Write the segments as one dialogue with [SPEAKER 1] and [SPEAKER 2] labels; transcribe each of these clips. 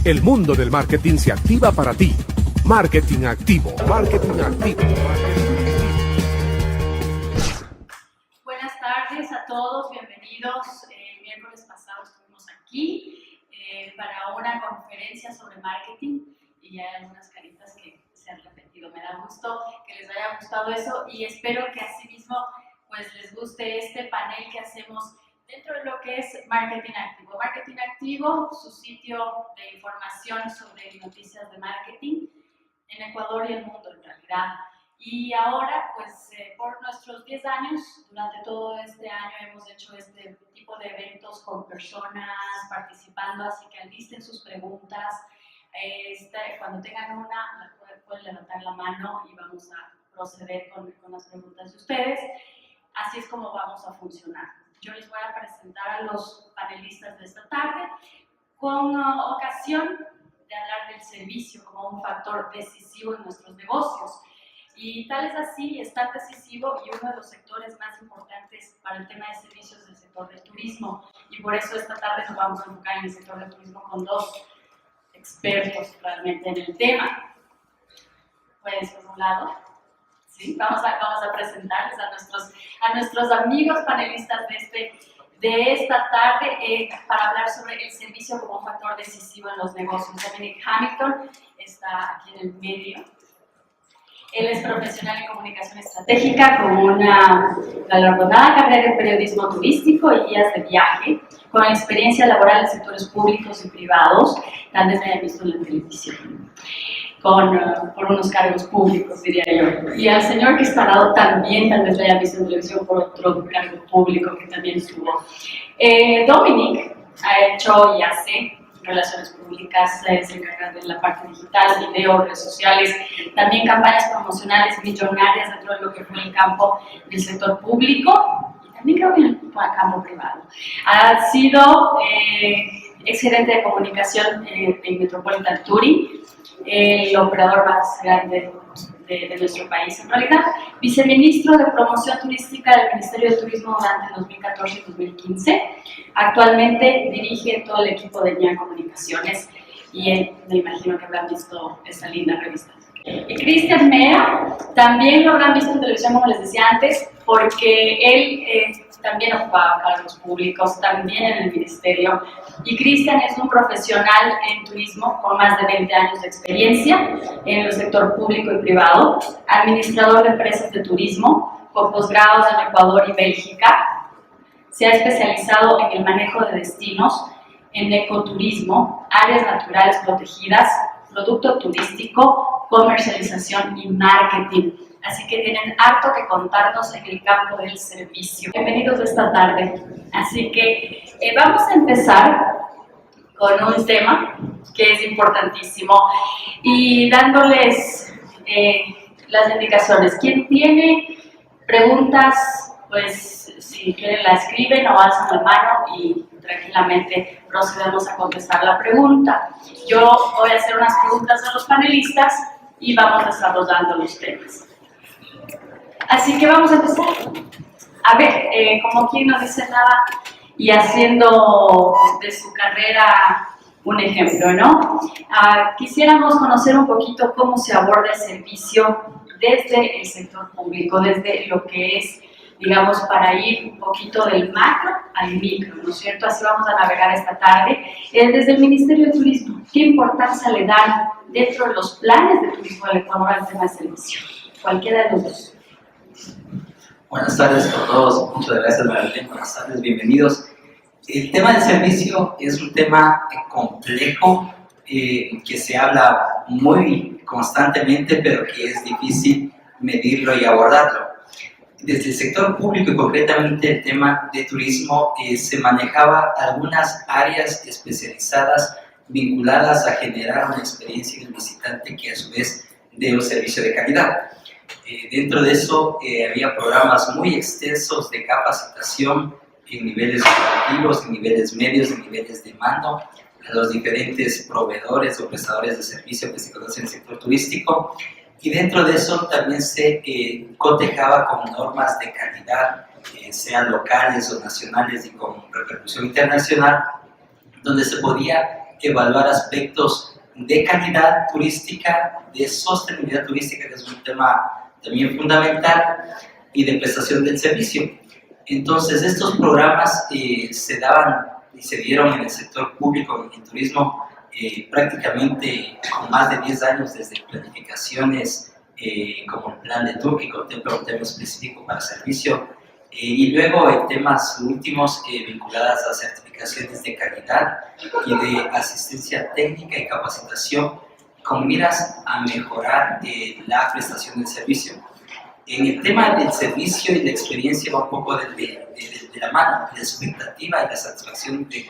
[SPEAKER 1] El mundo del marketing se activa para ti. Marketing Activo. Marketing Activo.
[SPEAKER 2] Buenas tardes a todos, bienvenidos. El miércoles pasado estuvimos aquí para una conferencia sobre marketing y hay algunas caritas que se han repetido. Me da gusto que les haya gustado eso y espero que asimismo pues les guste este panel que hacemos dentro de lo que es Marketing Activo. Marketing Activo, su sitio de información sobre noticias de marketing en Ecuador y el mundo en realidad. Y ahora, pues por nuestros 10 años, durante todo este año hemos hecho este tipo de eventos con personas participando, así que alisten sus preguntas. Cuando tengan una, pueden levantar la mano y vamos a proceder con las preguntas de ustedes. Así es como vamos a funcionar. Yo les voy a presentar a los panelistas de esta tarde con ocasión de hablar del servicio como un factor decisivo en nuestros negocios. Y tal es así, es tan decisivo y uno de los sectores más importantes para el tema de servicios del sector del turismo. Y por eso esta tarde nos vamos a enfocar en el sector del turismo con dos expertos realmente en el tema. Pues por un lado, ¿sí? vamos a presentarles a nuestros amigos panelistas de esta tarde para hablar sobre el servicio como un factor decisivo en los negocios. Dominic Hamilton está aquí en el medio. Él es profesional en comunicación estratégica con una galardonada carrera en periodismo turístico y guías de viaje, con experiencia laboral en sectores públicos y privados, tal vez me hayan visto en la televisión, por unos cargos públicos, diría yo. Y al señor Cristalado también tal vez lo hayan visto en televisión por otro cargo público que también estuvo. Dominic ha hecho y hace relaciones públicas, se encarga de la parte digital, video, redes sociales, también campañas promocionales millonarias dentro de lo que fue el campo del sector público y también creo que en el campo privado. Ha sido exgerente de comunicación en Metropolitan Touring, el operador más grande de nuestro país en realidad, viceministro de promoción turística del Ministerio de Turismo durante 2014 y 2015. Actualmente dirige todo el equipo de NIA Comunicaciones y me imagino que habrán visto esta linda revista. Y Cristian Mea, también lo habrán visto en televisión, como les decía antes, porque él también ocupaba cargos públicos, también en el ministerio. Y Cristian es un profesional en turismo con más de 20 años de experiencia en el sector público y privado, administrador de empresas de turismo, con posgrados en Ecuador y Bélgica. Se ha especializado en el manejo de destinos, en ecoturismo, áreas naturales protegidas, producto turístico, comercialización y marketing. Así que tienen harto que contarnos en el campo del servicio. Bienvenidos esta tarde. Así que vamos a empezar con un tema que es importantísimo y dándoles las indicaciones. ¿Quién tiene preguntas? Pues si quieren la escriben o alzan la mano y tranquilamente procedemos a contestar la pregunta. Yo voy a hacer unas preguntas a los panelistas y vamos desarrollando los temas. Así que vamos a empezar. A ver, como quien no dice nada y haciendo de su carrera un ejemplo, ¿no? Quisiéramos conocer un poquito cómo se aborda el servicio desde el sector público, desde lo que es, digamos, para ir un poquito del macro al micro, ¿no es cierto? Así vamos a navegar esta tarde. Desde el Ministerio de Turismo, ¿qué importancia le dan dentro de los planes de turismo del Ecuador al tema de servicio? Cualquiera de los dos.
[SPEAKER 3] Buenas tardes a todos, muchas gracias Marilén, buenas tardes, bienvenidos. El tema del servicio es un tema complejo que se habla muy constantemente, pero que es difícil medirlo y abordarlo. Desde el sector público y concretamente el tema de turismo se manejaba algunas áreas especializadas vinculadas a generar una experiencia en el visitante que a su vez dé un servicio de calidad. Dentro de eso había programas muy extensos de capacitación en niveles operativos, en niveles medios, en niveles de mando, a los diferentes proveedores o prestadores de servicio que se conocen en el sector turístico. Y dentro de eso también se cotejaba con normas de calidad, sean locales o nacionales y con repercusión internacional, donde se podía evaluar aspectos de calidad turística, de sostenibilidad turística, que es un tema también fundamental, y de prestación del servicio. Entonces, estos programas se daban y se dieron en el sector público en turismo prácticamente con más de 10 años, desde planificaciones como el plan de tour, que contempla un tema específico para servicio, y luego en temas últimos vinculadas a certificaciones de calidad y de asistencia técnica y capacitación con miras a mejorar la prestación del servicio. En el tema del servicio y la experiencia va un poco de la mano. La expectativa y la satisfacción del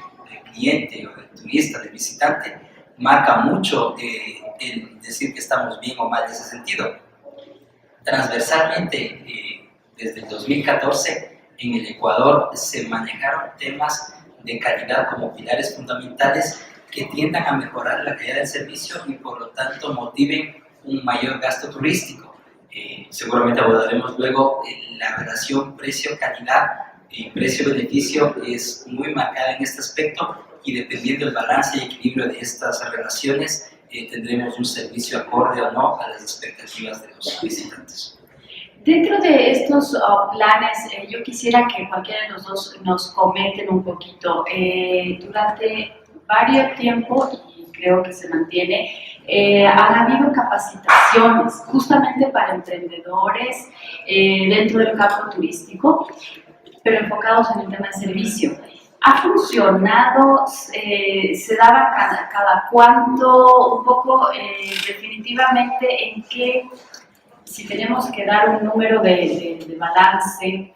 [SPEAKER 3] cliente o del turista, del visitante, marca mucho el decir que estamos bien o mal en ese sentido. Transversalmente, desde el 2014, en el Ecuador se manejaron temas de calidad como pilares fundamentales que tiendan a mejorar la calidad del servicio y por lo tanto motiven un mayor gasto turístico. Seguramente abordaremos luego la relación precio-calidad y precio-beneficio es muy marcada en este aspecto, y dependiendo del balance y equilibrio de estas relaciones tendremos un servicio acorde o no a las expectativas de los visitantes.
[SPEAKER 2] Dentro de estos planes, yo quisiera que cualquiera de los dos nos comenten un poquito. Durante varios tiempos, y creo que se mantiene, han habido capacitaciones justamente para emprendedores dentro del campo turístico, pero enfocados en el tema de servicio. ¿Ha funcionado? ¿Se daba cada cuánto? Un poco definitivamente en qué, si tenemos que dar un número de balance,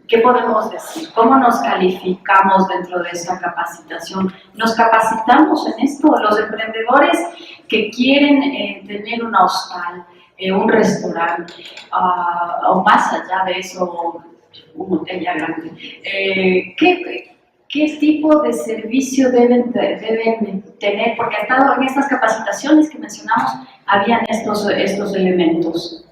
[SPEAKER 2] ¿qué podemos decir? ¿Cómo nos calificamos dentro de esta capacitación? ¿Nos capacitamos en esto? Los emprendedores que quieren tener un hostal, un restaurante, o más allá de eso, un hotel ya grande, ¿qué tipo de servicio deben tener? Porque en estas capacitaciones que mencionamos habían estos elementos.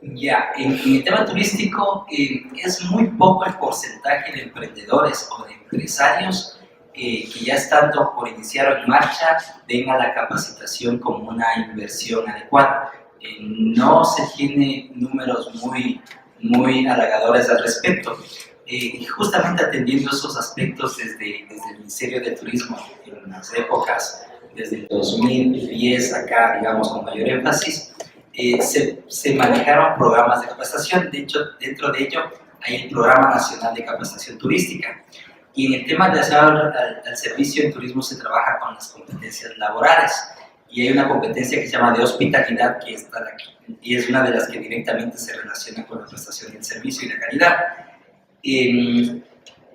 [SPEAKER 3] Ya, en el tema turístico es muy poco el porcentaje de emprendedores o de empresarios que ya estando por iniciar o en marcha ven a la capacitación como una inversión adecuada. No se tiene números muy halagadores al respecto. Y justamente atendiendo esos aspectos desde el Ministerio de Turismo en las épocas, desde el 2010 acá, digamos, con mayor énfasis, se manejaron programas de capacitación. De hecho, dentro de ello hay el Programa Nacional de Capacitación Turística. Y en el tema relacionado al servicio en turismo se trabaja con las competencias laborales. Y hay una competencia que se llama de hospitalidad, que está aquí, y es una de las que directamente se relaciona con la prestación del servicio y la calidad.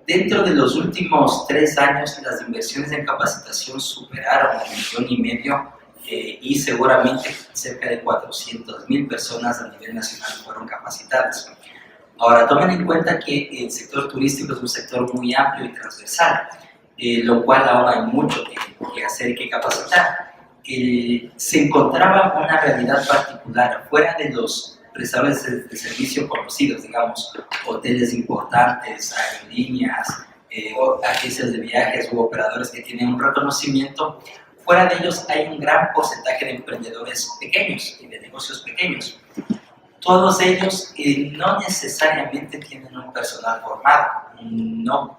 [SPEAKER 3] Dentro de los últimos 3 años, las inversiones en capacitación superaron el 1,5 millones y seguramente cerca de 400,000 personas a nivel nacional fueron capacitadas. Ahora, tomen en cuenta que el sector turístico es un sector muy amplio y transversal, lo cual aún hay mucho que hacer y que capacitar. Se encontraba una realidad particular fuera de los prestadores de servicio conocidos, digamos, hoteles importantes, aerolíneas, agencias de viajes u operadores que tienen un reconocimiento. Fuera de ellos hay un gran porcentaje de emprendedores pequeños y de negocios pequeños. Todos ellos no necesariamente tienen un personal formado, no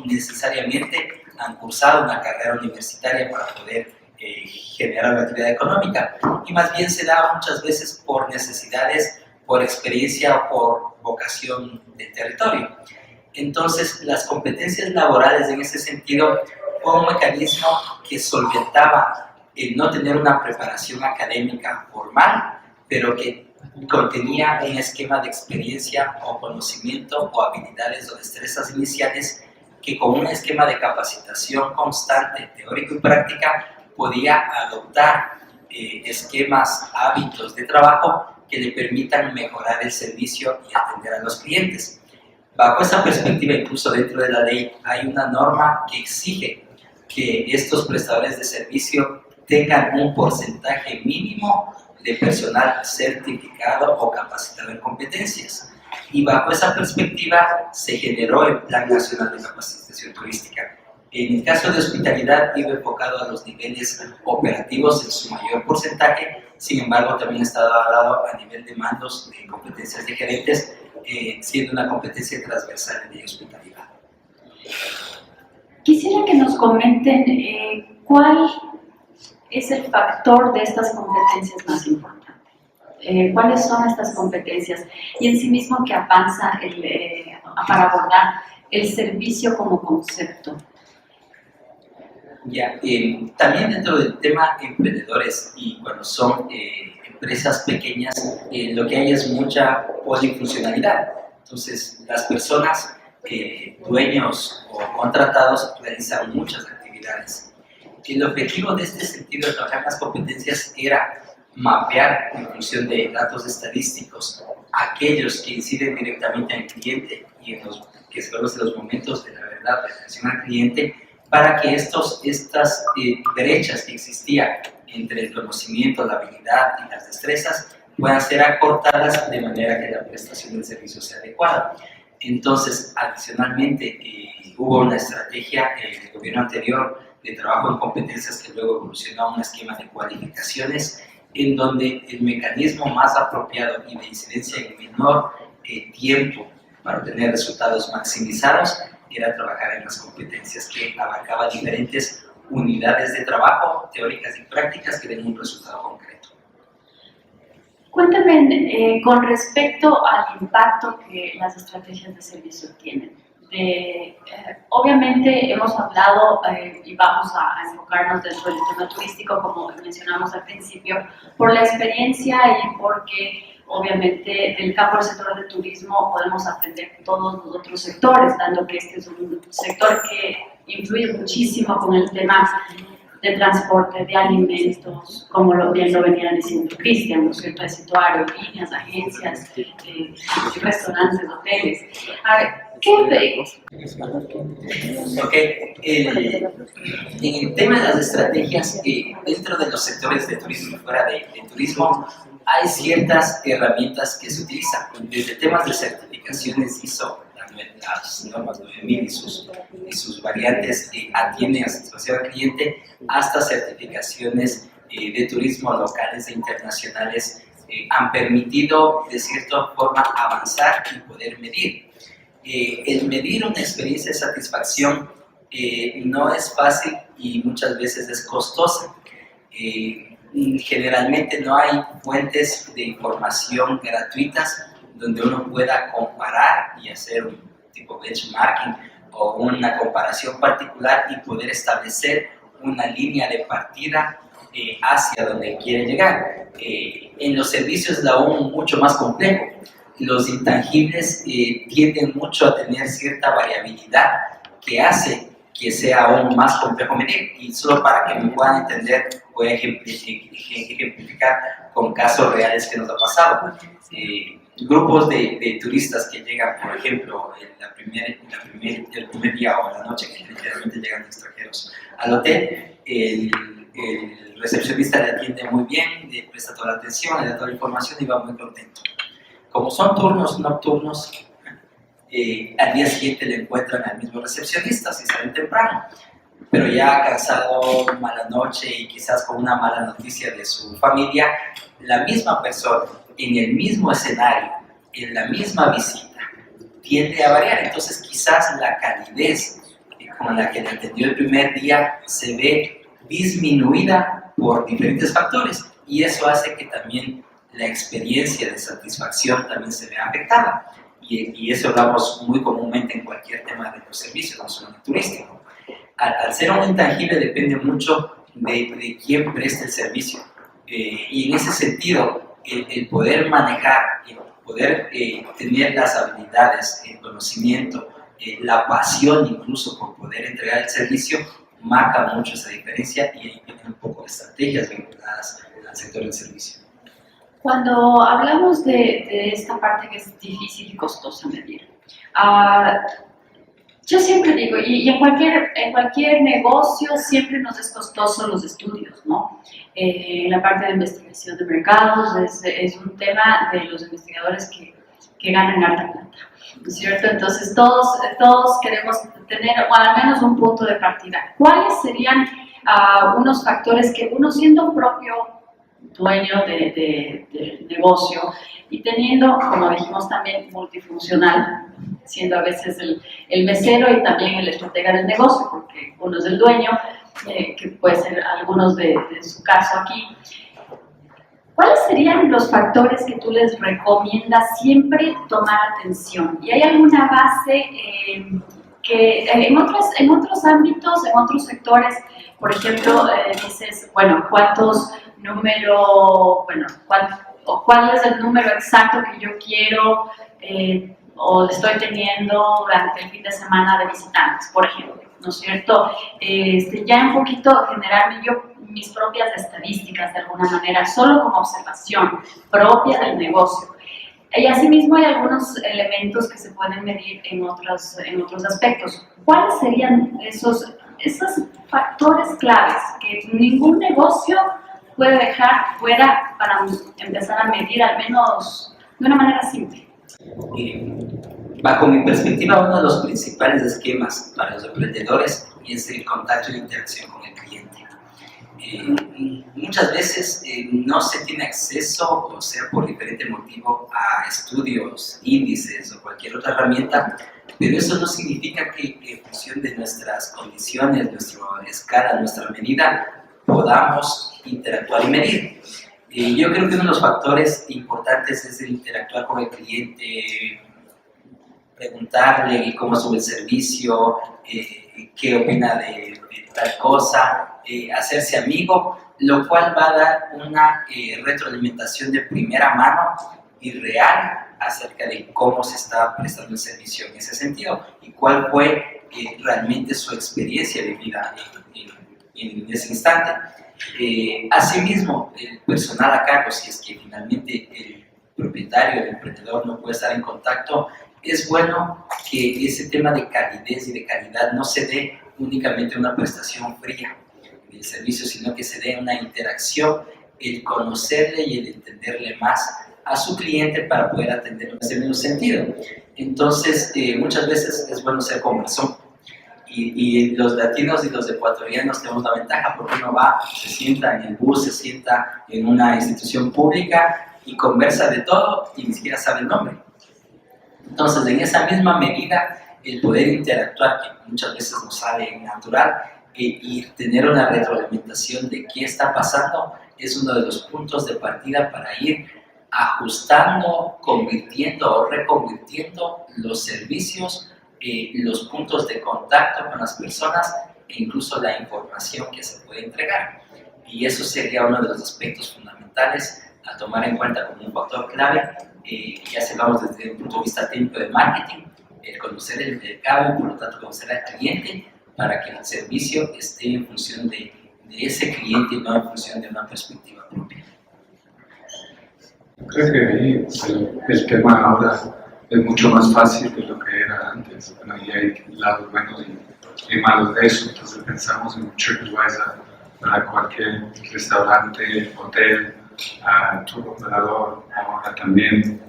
[SPEAKER 3] necesariamente han cursado una carrera universitaria para poder generar una actividad económica, y más bien se da muchas veces por necesidades, por experiencia o por vocación de territorio. Entonces, las competencias laborales en ese sentido fue un mecanismo que solventaba el no tener una preparación académica formal, pero que contenía un esquema de experiencia o conocimiento o habilidades o destrezas iniciales que con un esquema de capacitación constante, teórico y práctica, podía adoptar esquemas, hábitos de trabajo que le permitan mejorar el servicio y atender a los clientes. Bajo esa perspectiva, incluso dentro de la ley, hay una norma que exige que estos prestadores de servicio tengan un porcentaje mínimo de personal certificado o capacitado en competencias. Y bajo esa perspectiva se generó el Plan Nacional de Capacitación Turística. En el caso de hospitalidad, iba enfocado a los niveles operativos en su mayor porcentaje, sin embargo, también ha estado dado a nivel de mandos de competencias de gerentes, siendo una competencia transversal de hospitalidad.
[SPEAKER 2] Quisiera que nos comenten cuál es el factor de estas competencias más importante. ¿Cuáles son estas competencias? Y en sí mismo que avanza para abordar el servicio como concepto.
[SPEAKER 3] Ya, también dentro del tema emprendedores y cuando son empresas pequeñas, lo que hay es mucha polifuncionalidad. Entonces, las personas, dueños o contratados, realizan muchas actividades. El objetivo de este sentido de trabajar las competencias era mapear en función de datos estadísticos aquellos que inciden directamente al cliente y en los que se conocen los momentos de la verdad de atención al cliente, para que estas brechas que existían entre el conocimiento, la habilidad y las destrezas puedan ser acortadas de manera que la prestación del servicio sea adecuada. Entonces, adicionalmente, hubo una estrategia del gobierno anterior de trabajo en competencias que luego evolucionó a un esquema de cualificaciones en donde el mecanismo más apropiado y de incidencia en menor tiempo para obtener resultados maximizados era trabajar en las competencias que abarcaba diferentes unidades de trabajo, teóricas y prácticas que den un resultado concreto.
[SPEAKER 2] Cuéntame con respecto al impacto que las estrategias de servicio tienen. Obviamente hemos hablado y vamos a enfocarnos dentro del tema turístico, como mencionamos al principio, por la experiencia y porque obviamente del campo del sector del turismo podemos aprender todos los otros sectores, dando que este es un sector que influye muchísimo con el tema de transporte, de alimentos, como bien lo venía diciendo Cristian, ¿no es cierto? De aerolíneas, agencias, restaurantes, hoteles. A ver, ¿qué veis?
[SPEAKER 3] Ok, en el tema de las estrategias, dentro de los sectores de turismo y fuera de turismo, hay ciertas herramientas que se utilizan, desde temas de certificaciones ISO, las normas 9000 y sus variantes atienden a satisfacción al cliente, hasta certificaciones de turismo locales e internacionales han permitido de cierta forma avanzar y poder medir. El medir una experiencia de satisfacción no es fácil y muchas veces es costosa. Generalmente no hay fuentes de información gratuitas donde uno pueda comparar y hacer un tipo de benchmarking o una comparación particular y poder establecer una línea de partida hacia donde quiere llegar. En los servicios es aún mucho más complejo. Los intangibles tienden mucho a tener cierta variabilidad que hace que sea aún más complejo medir. Y solo para que me puedan entender, voy a ejemplificar con casos reales que nos ha pasado. Grupos de turistas que llegan, por ejemplo, el primer día o la noche, que generalmente llegan extranjeros al hotel, el recepcionista le atiende muy bien, le presta toda la atención, le da toda la información y va muy contento. Como son turnos nocturnos, al día siguiente le encuentran al mismo recepcionista si salen temprano, pero ya cansado, mala noche y quizás con una mala noticia de su familia, la misma persona en el mismo escenario, en la misma visita, tiende a variar. Entonces quizás la calidez con la que le atendió el primer día se ve disminuida por diferentes factores y eso hace que también la experiencia de satisfacción también se vea afectada. Y eso hablamos muy comúnmente en cualquier tema de los servicios, no solo en el turístico. Al ser un intangible depende mucho de quién presta el servicio. Y en ese sentido, el poder manejar, el poder tener las habilidades, el conocimiento, la pasión incluso por poder entregar el servicio, marca mucho esa diferencia y ahí vienen un poco de estrategias vinculadas al sector del servicio.
[SPEAKER 2] Cuando hablamos de esta parte que es difícil y costosa medir, yo siempre digo, y en cualquier negocio siempre nos es costoso los estudios, ¿no? La parte de investigación de mercados es un tema de los investigadores que que ganan harta plata, ¿no es cierto? Entonces todos queremos tener o al menos un punto de partida. ¿Cuáles serían unos factores que uno, siendo propio dueño del negocio y teniendo, como dijimos también, multifuncional, siendo a veces el mesero y también el estratega del negocio, porque uno es el dueño, que puede ser algunos de su caso aquí? ¿Cuáles serían los factores que tú les recomiendas siempre tomar atención? ¿Y hay alguna base que en otros ámbitos, en otros sectores, por ejemplo, dices, bueno, cuál es el número exacto que yo quiero o estoy teniendo durante el fin de semana de visitantes, por ejemplo, ¿no es cierto? Ya un poquito generarme yo mis propias estadísticas de alguna manera, solo como observación propia del negocio. Y asimismo hay algunos elementos que se pueden medir en otros aspectos. ¿Cuáles serían esos factores claves que ningún negocio puede dejar fuera para empezar a medir, al menos de una manera simple?
[SPEAKER 3] Bajo mi perspectiva, uno de los principales esquemas para los emprendedores es el contacto y la interacción con el cliente. Muchas veces no se tiene acceso, o sea, por diferente motivo, a estudios, índices o cualquier otra herramienta, pero eso no significa que en función de nuestras condiciones, nuestra escala, nuestra medida, podamos interactuar y medir. Yo creo que uno de los factores importantes es el interactuar con el cliente, preguntarle cómo sube el servicio, qué opina de tal cosa, hacerse amigo, lo cual va a dar una retroalimentación de primera mano y real acerca de cómo se está prestando el servicio en ese sentido y cuál fue realmente su experiencia de vida en ese instante. Asimismo, el personal a cargo, si es que finalmente el propietario, el emprendedor no puede estar en contacto, es bueno que ese tema de calidez y de calidad no se dé únicamente una prestación fría del servicio, sino que se dé una interacción, el conocerle y el entenderle más a su cliente para poder atenderlo en ese mismo sentido. Entonces, muchas veces es bueno ser conversón. Y los latinos y los ecuatorianos tenemos la ventaja porque uno va, se sienta en el bus, se sienta en una institución pública y conversa de todo y ni siquiera sabe el nombre. Entonces, en esa misma medida, el poder interactuar, que muchas veces nos sale natural, y tener una retroalimentación de qué está pasando, es uno de los puntos de partida para ir ajustando, convirtiendo o reconvirtiendo los servicios, los puntos de contacto con las personas e incluso la información que se puede entregar. Y eso sería uno de los aspectos fundamentales a tomar en cuenta como un factor clave, ya se vamos desde un punto de vista técnico de marketing, el conocer el mercado y por lo tanto conocer al cliente para que el servicio esté en función de ese cliente y no en función de una perspectiva propia.
[SPEAKER 4] Creo que ahí el tema ahora es mucho más fácil de lo que era antes. Bueno, y hay lados buenos y malos de eso. Entonces pensamos en TripAdvisor para cualquier restaurante, hotel, tour operador, ahora también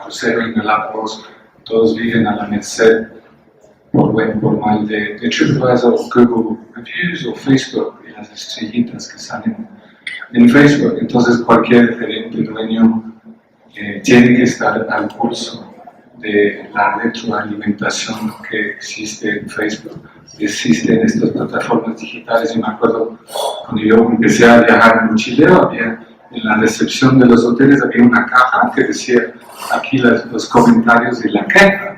[SPEAKER 4] crucero en Galápagos, todos viven a la merced por buen por mal de TripAdvisor, Google Reviews o Facebook y las estrellitas que salen en Facebook. Entonces cualquier gerente, dueño tiene que estar al pulso de la retroalimentación que existe en Facebook, existe en estas plataformas digitales. Y me acuerdo cuando yo empecé a viajar en Chile, había en la recepción de los hoteles había una caja que decía aquí los comentarios de la queja.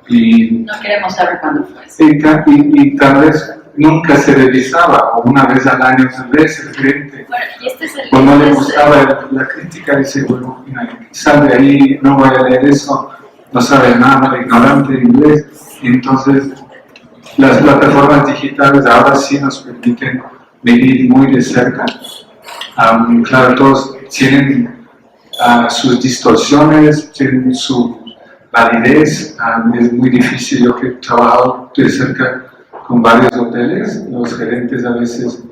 [SPEAKER 4] Y
[SPEAKER 2] no queremos saber cuándo fue.
[SPEAKER 4] Y tal vez nunca se revisaba, o una vez al año tal vez el gerente,
[SPEAKER 2] bueno, y este es
[SPEAKER 4] o no le gustaba la crítica, dice, bueno, sal de ahí, no voy a leer eso, no sabe nada, ignorante de inglés. Y entonces las plataformas digitales ahora sí nos permiten medir muy de cerca. Claro, todos tienen sus distorsiones, tienen su validez. Es muy difícil, yo que he trabajado de cerca con varios hoteles, los gerentes a veces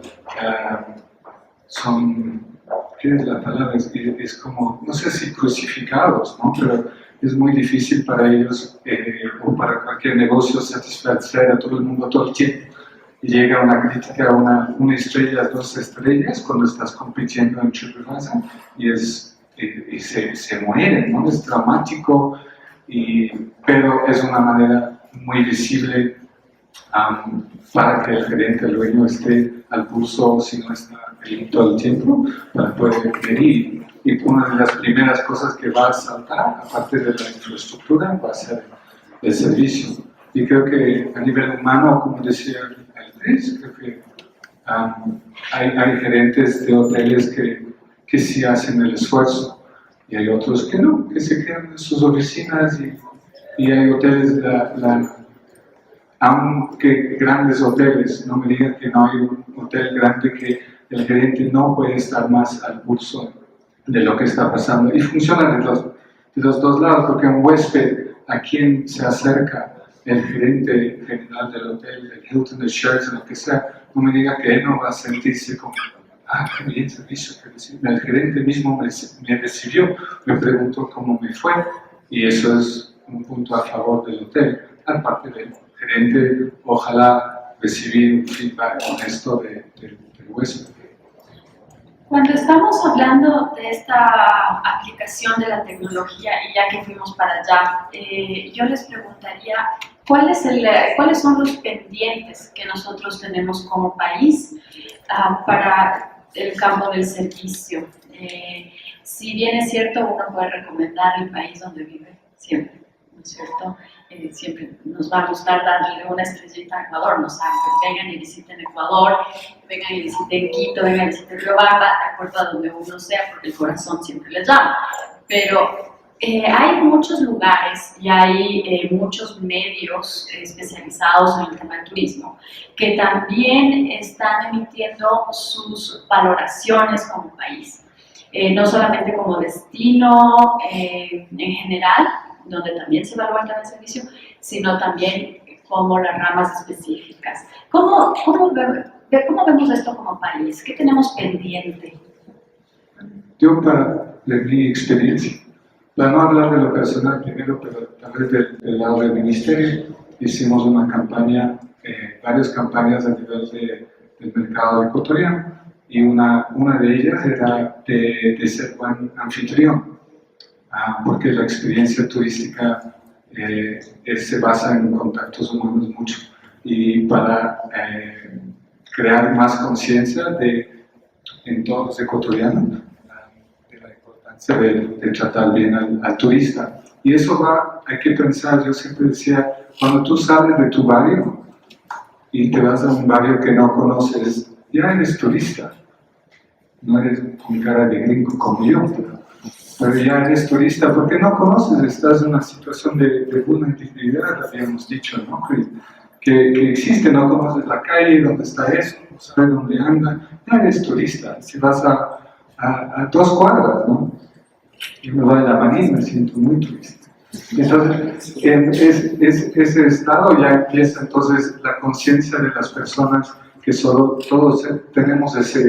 [SPEAKER 4] son, ¿qué es la palabra? Es como, no sé si crucificados, ¿no? Pero es muy difícil para ellos o para cualquier negocio satisfacer a todo el mundo todo el tiempo. Y llega una crítica a una estrella, 2 estrellas cuando estás compitiendo en TripAdvisor y se mueren, ¿no? Es dramático, pero es una manera muy visible para que el gerente, el dueño, esté al pulso, si no está ahí todo el tiempo, para poder medir. Y una de las primeras cosas que va a saltar, aparte de la infraestructura, va a ser el servicio. Y creo que a nivel humano, como decía Andrés, creo que hay gerentes de hoteles que sí hacen el esfuerzo y hay otros que no, que se quedan en sus oficinas y hay hoteles, aunque grandes hoteles, no me digan que no hay un hotel grande que el gerente no puede estar más al pulso de lo que está pasando. Y funciona de los dos lados, porque un huésped a quien se acerca el gerente general del hotel, el Hilton, el Sheraton, lo que sea, no me diga que él no va a sentirse como, qué bien servicio que recibe. El gerente mismo me recibió, me preguntó cómo me fue, y eso es un punto a favor del hotel. Aparte del gerente, ojalá recibir un feedback honesto del huésped.
[SPEAKER 2] Cuando estamos hablando de esta aplicación de la tecnología, y ya que fuimos para allá, yo les preguntaría, ¿cuáles son los pendientes que nosotros tenemos como país para el campo del servicio? Si bien es cierto, uno puede recomendar el país donde vive, siempre, ¿no es cierto? Siempre nos va a gustar darle una estrellita a Ecuador, no saben, vengan y visiten Ecuador, vengan y visiten Quito, vengan y visiten Riobamba, de acuerdo a donde uno sea, porque el corazón siempre les llama. Pero hay muchos lugares y hay muchos medios especializados en el tema del turismo que también están emitiendo sus valoraciones como país, no solamente como destino en general, donde también se evalúa el tema del servicio, sino también como las ramas específicas. ¿Cómo vemos esto como país? ¿Qué tenemos pendiente?
[SPEAKER 4] Yo, de mi experiencia, para no hablar de lo personal primero, pero tal vez del lado del ministerio, hicimos una campaña, varias campañas a nivel del mercado ecuatoriano, y una de ellas era de ser buen anfitrión. Porque la experiencia turística se basa en contactos humanos mucho, y para crear más conciencia en todos los ecuatorianos de la importancia de tratar bien al turista. Y eso hay que pensar, yo siempre decía, cuando tú sales de tu barrio y te vas a un barrio que no conoces, ya eres turista, no eres con cara de gringo como yo, pero ya eres turista porque no conoces, estás en una situación de vulnerabilidad, habíamos dicho, ¿no? Que existe, no conoces la calle, dónde está eso, no sabes dónde anda, ya eres turista. Si vas a 2 cuadras, ¿no? Yo me voy a la Maní y me siento muy turista. Entonces, ese estado ya empieza entonces la conciencia de las personas que todos tenemos esa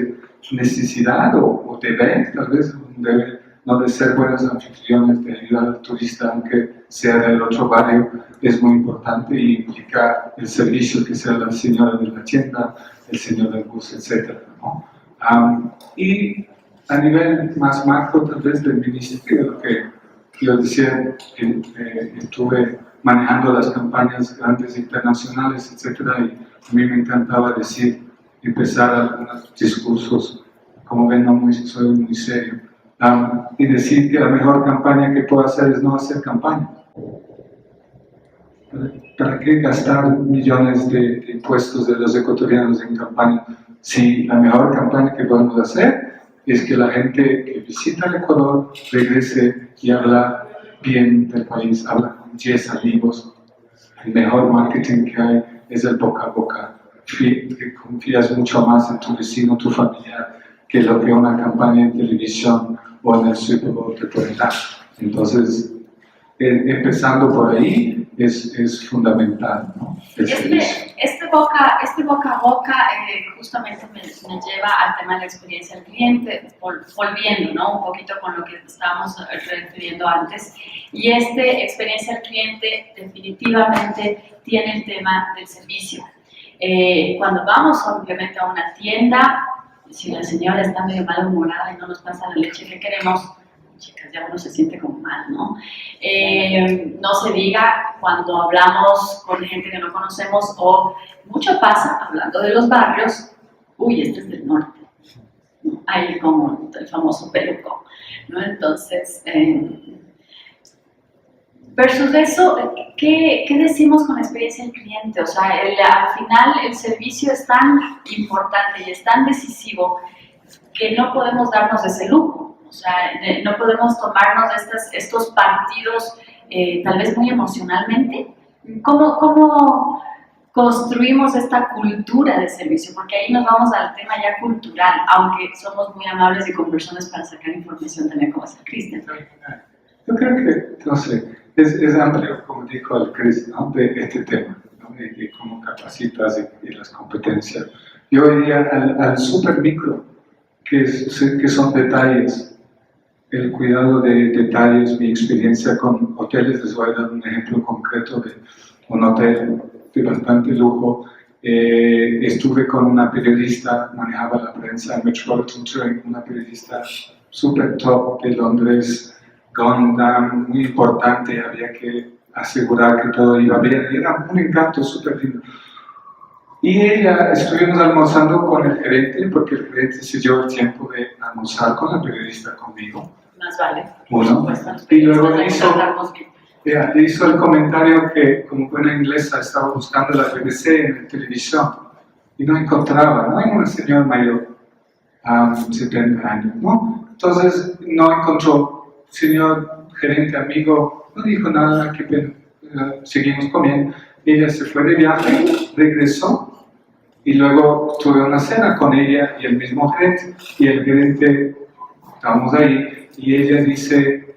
[SPEAKER 4] necesidad o deber, tal vez un deber, no de ser buenos anfitriones, de ayudar al turista, aunque sea del otro barrio, es muy importante y implica el servicio, que sea la señora de la tienda, el señor del bus, etc., ¿no? Y a nivel más macro, tal vez del ministerio, lo que yo decía, estuve manejando las campañas grandes internacionales, etc., y a mí me encantaba empezar algunos discursos, como ven, soy muy serio, y decir que la mejor campaña que puedo hacer es no hacer campaña. ¿Para qué gastar millones de impuestos de los ecuatorianos en campaña? Si la mejor campaña que podemos hacer es que la gente que visita el Ecuador regrese y habla bien del país, habla con 10 amigos. El mejor marketing que hay es el boca a boca. Que confías mucho más en tu vecino, tu familiar, que lo que una campaña en televisión o en el Super Bowl te puede dar. Entonces, empezando por ahí, es fundamental, ¿no? El servicio.
[SPEAKER 2] Este boca a boca justamente me lleva al tema de la experiencia del cliente, volviendo, ¿no? Un poquito con lo que estábamos refiriendo antes. Y experiencia del cliente definitivamente tiene el tema del servicio. Cuando vamos simplemente a una tienda, si la señora está medio malhumorada y no nos pasa la leche que queremos, chicas, ya uno se siente como mal, ¿no? No se diga cuando hablamos con gente que no conocemos, o mucho pasa hablando de los barrios, uy, este es del norte, ¿no? Ahí como el famoso peluco, ¿no? Entonces, versus eso, ¿qué decimos con la experiencia del cliente? O sea, al final el servicio es tan importante y es tan decisivo que no podemos darnos ese lujo. O sea, no podemos tomarnos estos partidos tal vez muy emocionalmente. ¿Cómo construimos esta cultura de servicio? Porque ahí nos vamos al tema ya cultural, aunque somos muy amables y con personas para sacar información también, como es el Cristian.
[SPEAKER 4] Yo creo que, no sé, es amplio, como dijo el Chris, ¿no? De este tema, ¿no? De cómo capacitas y las competencias. Yo iría al super micro, que son detalles. El cuidado de detalles, mi experiencia con hoteles, les voy a dar un ejemplo concreto de un hotel de bastante lujo. Estuve con una periodista, manejaba la prensa en Metropolitan Touring, una periodista super top de Londres, Gundam, muy importante, había que asegurar que todo iba bien, y era un encanto súper lindo. Y estuvimos almorzando con el gerente, porque el gerente se dio el tiempo de almorzar con la periodista conmigo.
[SPEAKER 2] Más vale.
[SPEAKER 4] Uno. Y luego le hizo el comentario que, como buena inglesa, estaba buscando la BBC en la televisión y no encontraba, no hay una señora mayor, 70 años, ¿no? Entonces no encontró, señor gerente amigo, no dijo nada, qué pena, seguimos comiendo. Ella se fue de viaje, regresó y luego tuve una cena con ella y el mismo gerente. Y el gerente, estábamos ahí, y ella dice,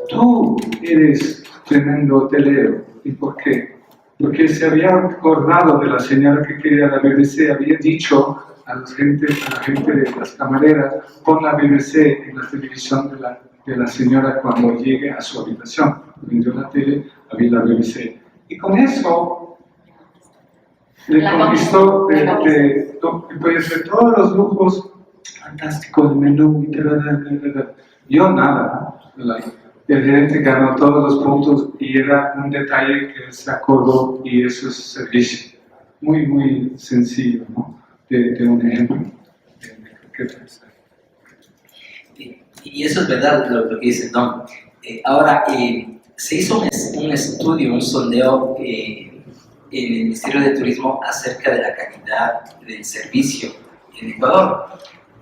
[SPEAKER 4] tú eres tremendo hotelero. ¿Y por qué? Porque se había acordado de la señora que quería la BBC, había dicho a la gente de las camareras, pon la BBC en la televisión de la señora cuando llegue a su habitación. Prendió la tele, había la BBC. Y con eso le conquistó, puede ser todos los lujos, fantástico, el menú, yo nada, ¿no? El gerente ganó todos los puntos y era un detalle que se acordó y eso es servicio. Muy, muy sencillo, ¿no? De un ejemplo.
[SPEAKER 3] Y eso es verdad lo que dice Don. Ahora, se hizo un estudio, un sondeo en el Ministerio de Turismo acerca de la calidad del servicio en Ecuador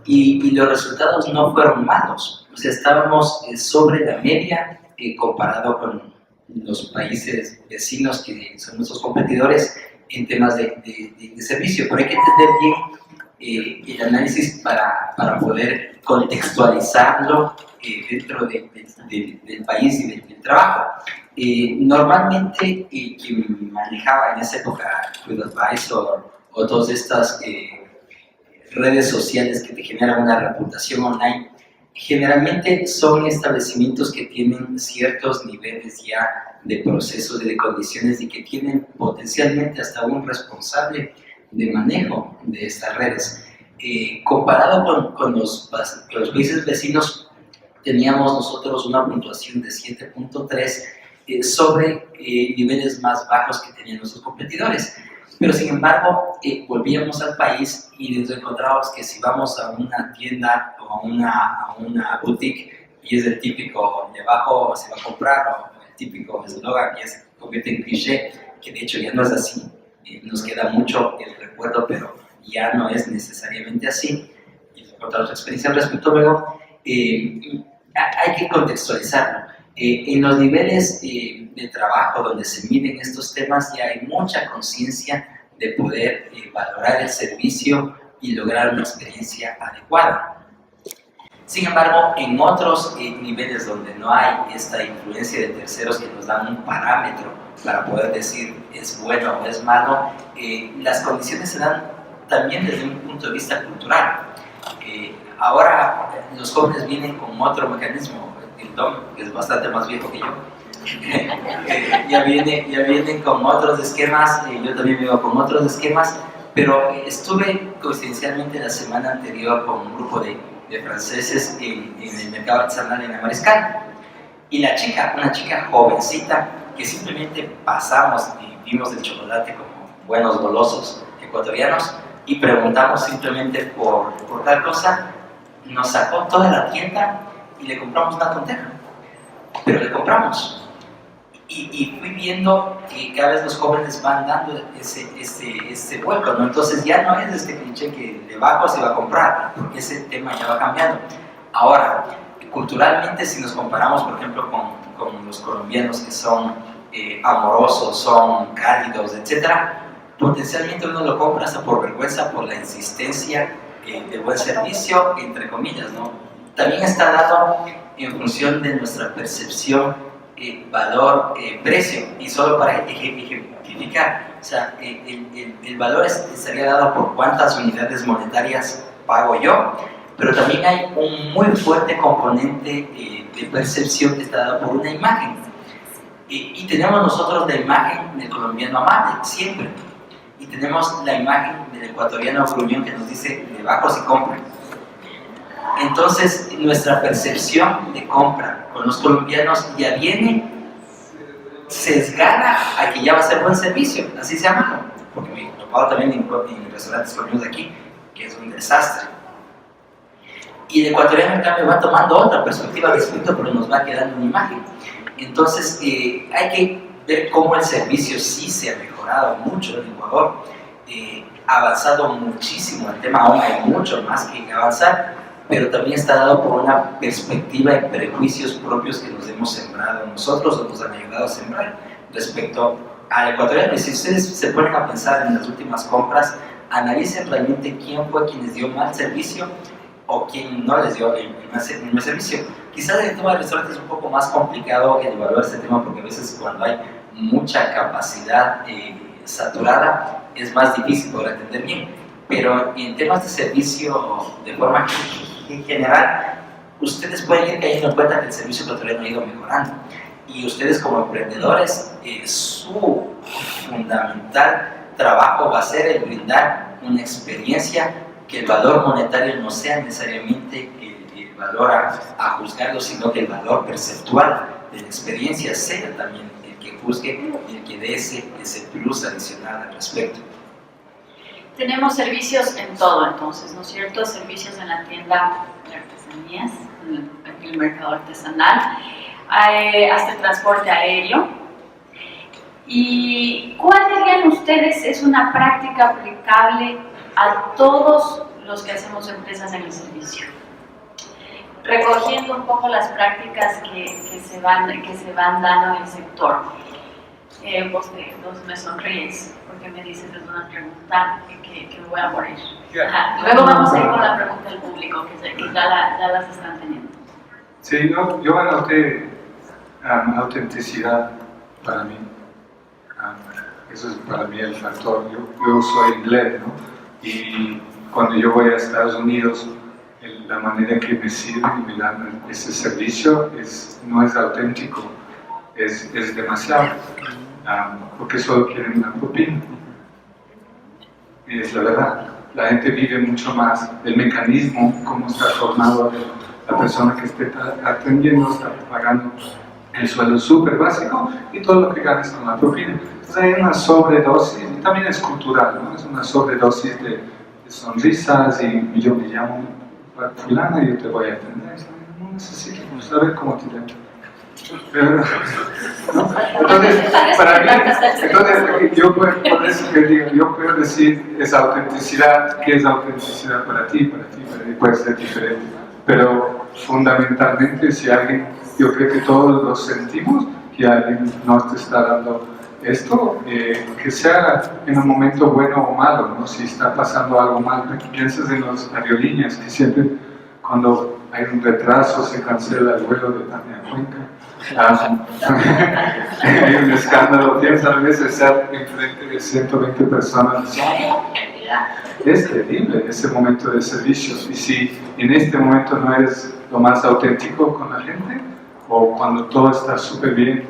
[SPEAKER 3] y los resultados no fueron malos, o sea, estábamos sobre la media comparado con los países vecinos que son nuestros competidores en temas de servicio, pero hay que entender bien el análisis para poder contextualizarlo dentro del país y del trabajo. Normalmente quien manejaba en esa época TripAdvisor o todas estas redes sociales que te generan una reputación online, generalmente son establecimientos que tienen ciertos niveles ya de procesos y de condiciones y que tienen potencialmente hasta un responsable de manejo de estas redes. Comparado con los países vecinos, teníamos nosotros una puntuación de 7.3 sobre niveles más bajos que tenían nuestros competidores. Pero sin embargo, volvíamos al país y nos encontrábamos que si vamos a una tienda o a una boutique y es el típico de abajo se va a comprar o el típico eslogan que ya se convierte en cliché, que de hecho ya no es así, nos queda mucho el recuerdo, pero ya no es necesariamente así. Y contar otra experiencia al respecto luego, hay que contextualizarlo. En los niveles de trabajo donde se miden estos temas ya hay mucha conciencia de poder valorar el servicio y lograr una experiencia adecuada. Sin embargo, en otros niveles donde no hay esta influencia de terceros que nos dan un parámetro para poder decir es bueno o es malo, las condiciones se dan también desde un punto de vista cultural. Ahora los jóvenes vienen con otro mecanismo, el DOM, que es bastante más viejo que yo, ya vienen con otros esquemas, yo también vengo con otros esquemas, pero estuve coincidencialmente la semana anterior con un grupo de franceses en el mercado artesanal en la Mariscal, y la chica, una chica jovencita, que simplemente pasamos y vimos el chocolate como buenos golosos ecuatorianos y preguntamos simplemente por tal cosa, nos sacó toda la tienda y le compramos una tontera, pero le compramos. Y fui viendo que cada vez los jóvenes van dando ese vuelco, ¿no? Entonces ya no es este cliché que de bajo se va a comprar, porque ese tema ya va cambiando. Ahora, culturalmente, si nos comparamos, por ejemplo, con los colombianos que son amorosos, son cálidos, etc., potencialmente uno lo compra hasta por vergüenza, por la insistencia de buen servicio, entre comillas, ¿no? También está dado en función de nuestra percepción valor, precio, y solo para ejemplificar, o sea, el valor estaría dado por cuántas unidades monetarias pago yo, pero también hay un muy fuerte componente de percepción que está dado por una imagen, y tenemos nosotros la imagen del colombiano amable, siempre, y tenemos la imagen del ecuatoriano gruñón que nos dice de bajo si compra. Entonces, nuestra percepción de compra con los colombianos ya viene sesgada a que ya va a ser buen servicio, así se llama, porque me he topado también en restaurantes colombianos de aquí, que es un desastre. Y el ecuatoriano, en cambio, va tomando otra perspectiva respecto, pero nos va quedando una imagen. Entonces, hay que ver cómo el servicio sí se ha mejorado mucho en Ecuador, ha avanzado muchísimo, el tema aún hay mucho más que avanzar, pero también está dado por una perspectiva y prejuicios propios que nos hemos sembrado nosotros o nos han ayudado a sembrar respecto al ecuatoriano. Y si ustedes se ponen a pensar en las últimas compras, analicen realmente quién fue quien les dio mal servicio o quién no les dio el mal servicio. Quizás en el tema de restaurantes es un poco más complicado el evaluar este tema, porque a veces cuando hay mucha capacidad saturada es más difícil poder atender bien, pero en temas de servicio de forma en general, ustedes pueden ir cayendo en cuenta que el servicio ecuatoriano ha ido mejorando, y ustedes como emprendedores, su fundamental trabajo va a ser el brindar una experiencia que el valor monetario no sea necesariamente el valor a juzgarlo, sino que el valor perceptual de la experiencia sea también el que juzgue y el que dé ese plus adicional al respecto.
[SPEAKER 2] Tenemos servicios en todo, entonces, ¿no es cierto? Servicios en la tienda de artesanías, en el mercado artesanal, hasta el transporte aéreo. ¿Y cuál dirían ustedes es una práctica aplicable a todos los que hacemos empresas en el servicio? Recogiendo un poco las prácticas que se van dando en el sector. Vos me sonríes porque me dices es una pregunta que me voy a morir. Luego vamos a ir con la pregunta del público, que ya las están teniendo.
[SPEAKER 4] Sí, yo anoté autenticidad para mí. Eso es para mí el factor. Yo soy inglés, ¿no? Y cuando yo voy a Estados Unidos, la manera que me sirven y me dan ese servicio no es auténtico, es demasiado. Porque solo quieren una propina. Y es la verdad. La gente vive mucho más el mecanismo, cómo está formado la persona que esté atendiendo, está pagando el sueldo súper básico y todo lo que ganes con la propina. Entonces hay una sobredosis, y también es cultural, ¿no? Es una sobredosis de sonrisas y yo me llamo fulana y yo te voy a atender. No necesito saber cómo te llamas. ¿No? Entonces, para mí, yo puedo decir es autenticidad, ¿qué es autenticidad para ti? Para ti puede ser diferente, pero fundamentalmente si alguien, yo creo que todos lo sentimos, que alguien no te está dando esto, que sea en un momento bueno o malo, ¿no? Si está pasando algo mal, piensas en las aerolíneas que siempre cuando hay un retraso se cancela el vuelo de Tania Cuenca. Hay un escándalo, piensa a veces estar enfrente de 120 personas. Es terrible ese momento de servicios, y si en este momento no eres lo más auténtico con la gente, o cuando todo está súper bien,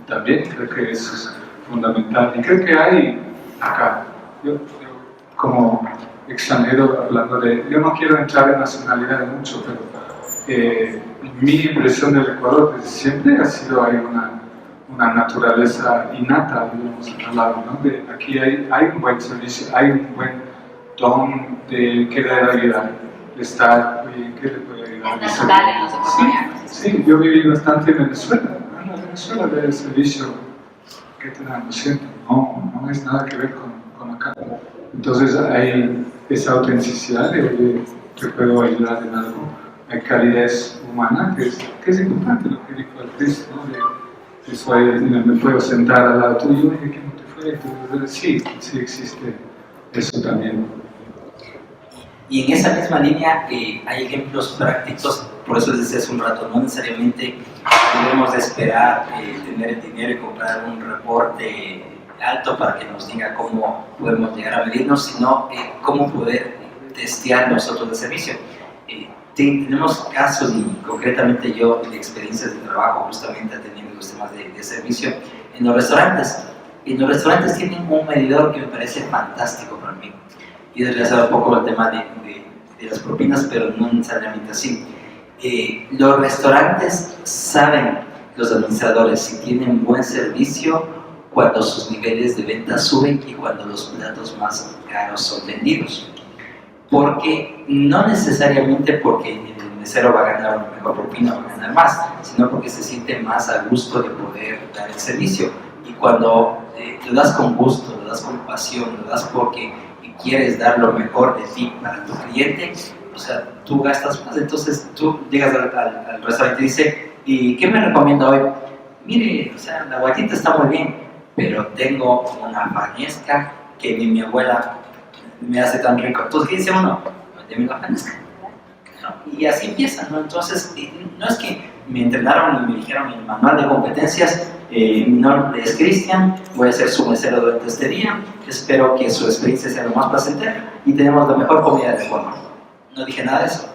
[SPEAKER 4] también creo que eso es fundamental. Y creo que hay acá, yo como extranjero hablando yo no quiero entrar en nacionalidad mucho, pero mi impresión del Ecuador desde siempre ha sido hay una naturaleza innata, digamos, al lado, ¿no? Aquí hay un buen servicio, hay un buen don de querer ayudar, de estar, oye, ¿qué le puede ayudar?
[SPEAKER 2] Es natural en los ecuatorianos.
[SPEAKER 4] Sí, yo viví bastante en Venezuela. En Venezuela el servicio que te dan, lo siento, no es nada que ver con acá. Entonces hay esa autenticidad de, oye, te puedo ayudar en algo. Hay calidez humana, que es importante, lo que dijo el Cristo, ¿no? Me puedo sentar al lado tuyo, oye, ¿qué no te fue? Sí existe eso también.
[SPEAKER 3] Y en esa misma línea hay ejemplos prácticos, por eso les decía hace un rato, no necesariamente debemos de esperar tener el dinero y comprar un reporte alto para que nos diga cómo podemos llegar a medirnos, sino cómo poder testear nosotros el servicio. Tenemos casos, y concretamente yo, de experiencias de trabajo justamente atendiendo los temas de servicio en los restaurantes. En los restaurantes tienen un medidor que me parece fantástico para mí. Y desgraciado un poco el tema de las propinas, pero no necesariamente así. Los restaurantes saben, los administradores, si tienen buen servicio cuando sus niveles de venta suben y cuando los platos más caros son vendidos. Porque no necesariamente porque el mesero va a ganar una mejor propina o va a ganar más, sino porque se siente más a gusto de poder dar el servicio. Y cuando lo das con gusto, lo das con pasión, lo das porque quieres dar lo mejor de ti para tu cliente, o sea, tú gastas más. Entonces tú llegas al restaurante y dices, ¿y qué me recomienda hoy? Mire, o sea, la guatita está muy bien, pero tengo una fanesca que mi abuela me hace tan rico. Entonces, ¿qué dice uno? Deme la fanesca. ¿No? Y así empieza, ¿no? Entonces, no es que me entrenaron y me dijeron en el manual de competencias, mi nombre es Cristian, voy a ser su mesero durante este día, espero que su experiencia sea lo más placentera y tenemos la mejor comida de forma. No dije nada de eso,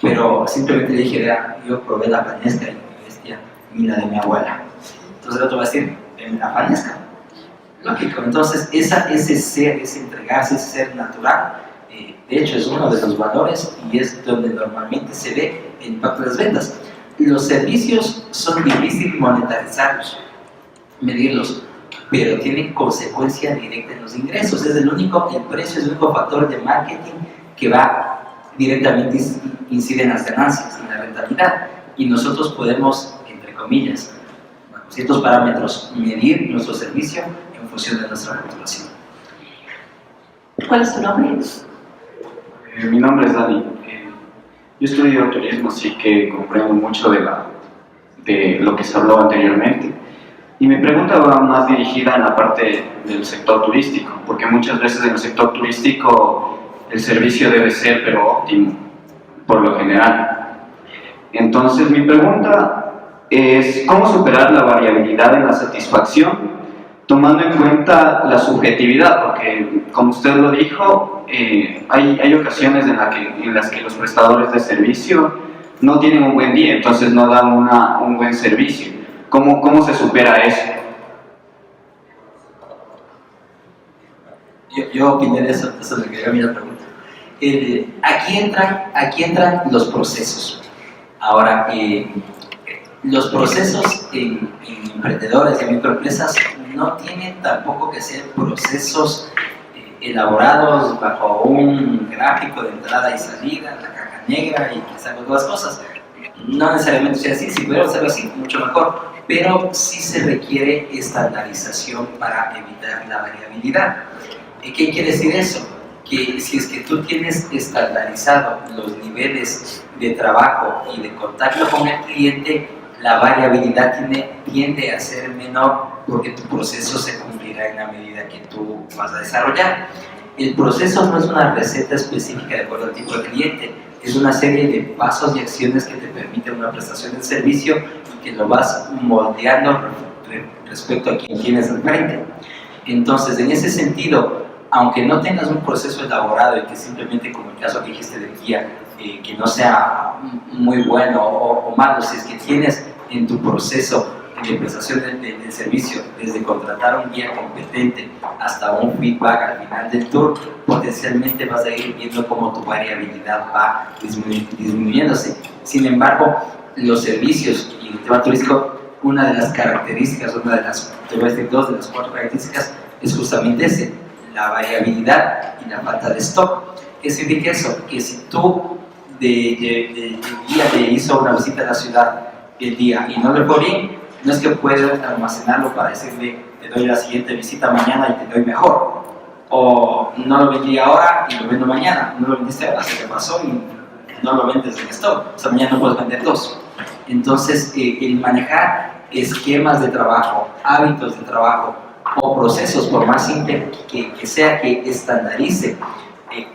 [SPEAKER 3] pero simplemente le dije, vea, yo probé la fanesca y bestia, mira de mi abuela. Entonces el otro va a decir, la fanesca. Lógico, entonces ese ser, ese entregarse, ese ser natural, de hecho es uno de los valores y es donde normalmente se ve el impacto de las ventas. Los servicios son difíciles monetarizarlos, medirlos, pero tienen consecuencia directa en los ingresos. El precio es el único factor de marketing que va directamente incide en las ganancias, en la rentabilidad. Y nosotros podemos, entre comillas, bajo ciertos parámetros, medir nuestro servicio en función de nuestra facturación.
[SPEAKER 2] ¿Cuál es tu nombre?
[SPEAKER 5] Mi nombre es Dani. Yo estudio turismo, así que comprendo mucho de lo que se habló anteriormente. Y mi pregunta va más dirigida en la parte del sector turístico, porque muchas veces en el sector turístico el servicio debe ser, pero óptimo, por lo general. Entonces mi pregunta es, ¿cómo superar la variabilidad en la satisfacción, tomando en cuenta la subjetividad? Porque, como usted lo dijo, hay ocasiones en las que los prestadores de servicio no tienen un buen día, entonces no dan un buen servicio. ¿Cómo se supera eso?
[SPEAKER 3] Yo opiné de eso, eso es lo que era mi pregunta. Aquí entran los procesos. Ahora, los procesos en emprendedores y en microempresas no tienen tampoco que ser procesos elaborados bajo un gráfico de entrada y salida, la caja negra y que salgan todas las cosas. No necesariamente sea así, si pudiéramos hacerlo así, mucho mejor, pero sí se requiere estandarización para evitar la variabilidad. ¿Qué quiere decir eso? Que si es que tú tienes estandarizado los niveles de trabajo y de contacto con el cliente, la variabilidad tiende a ser menor porque tu proceso se cumplirá en la medida que tú vas a desarrollar. El proceso no es una receta específica de acuerdo al tipo de cliente, es una serie de pasos y acciones que te permiten una prestación de servicio y que lo vas moldeando respecto a quien tienes al frente. Entonces, en ese sentido, aunque no tengas un proceso elaborado y que simplemente, como el caso que dijiste del guía, que no sea muy bueno o malo, si es que tienes en tu proceso de prestación del servicio, desde contratar a un guía competente hasta un feedback al final del tour, potencialmente vas a ir viendo cómo tu variabilidad va disminuyéndose. Sin embargo, los servicios y el tema turístico, una de las características, dos de las cuatro características es justamente la variabilidad y la falta de stock. ¿Qué significa eso? Que si tú de guía te hizo una visita a la ciudad el día y no le fue bien, no es que puedas almacenarlo para decirle te doy la siguiente visita mañana y te doy mejor, o no lo vendí ahora y lo vendo mañana, no lo vendiste ahora, se te pasó y no lo vendes en stock, o sea, mañana no puedes vender dos. Entonces, el manejar esquemas de trabajo, hábitos de trabajo o procesos, por más simple que sea, que estandarice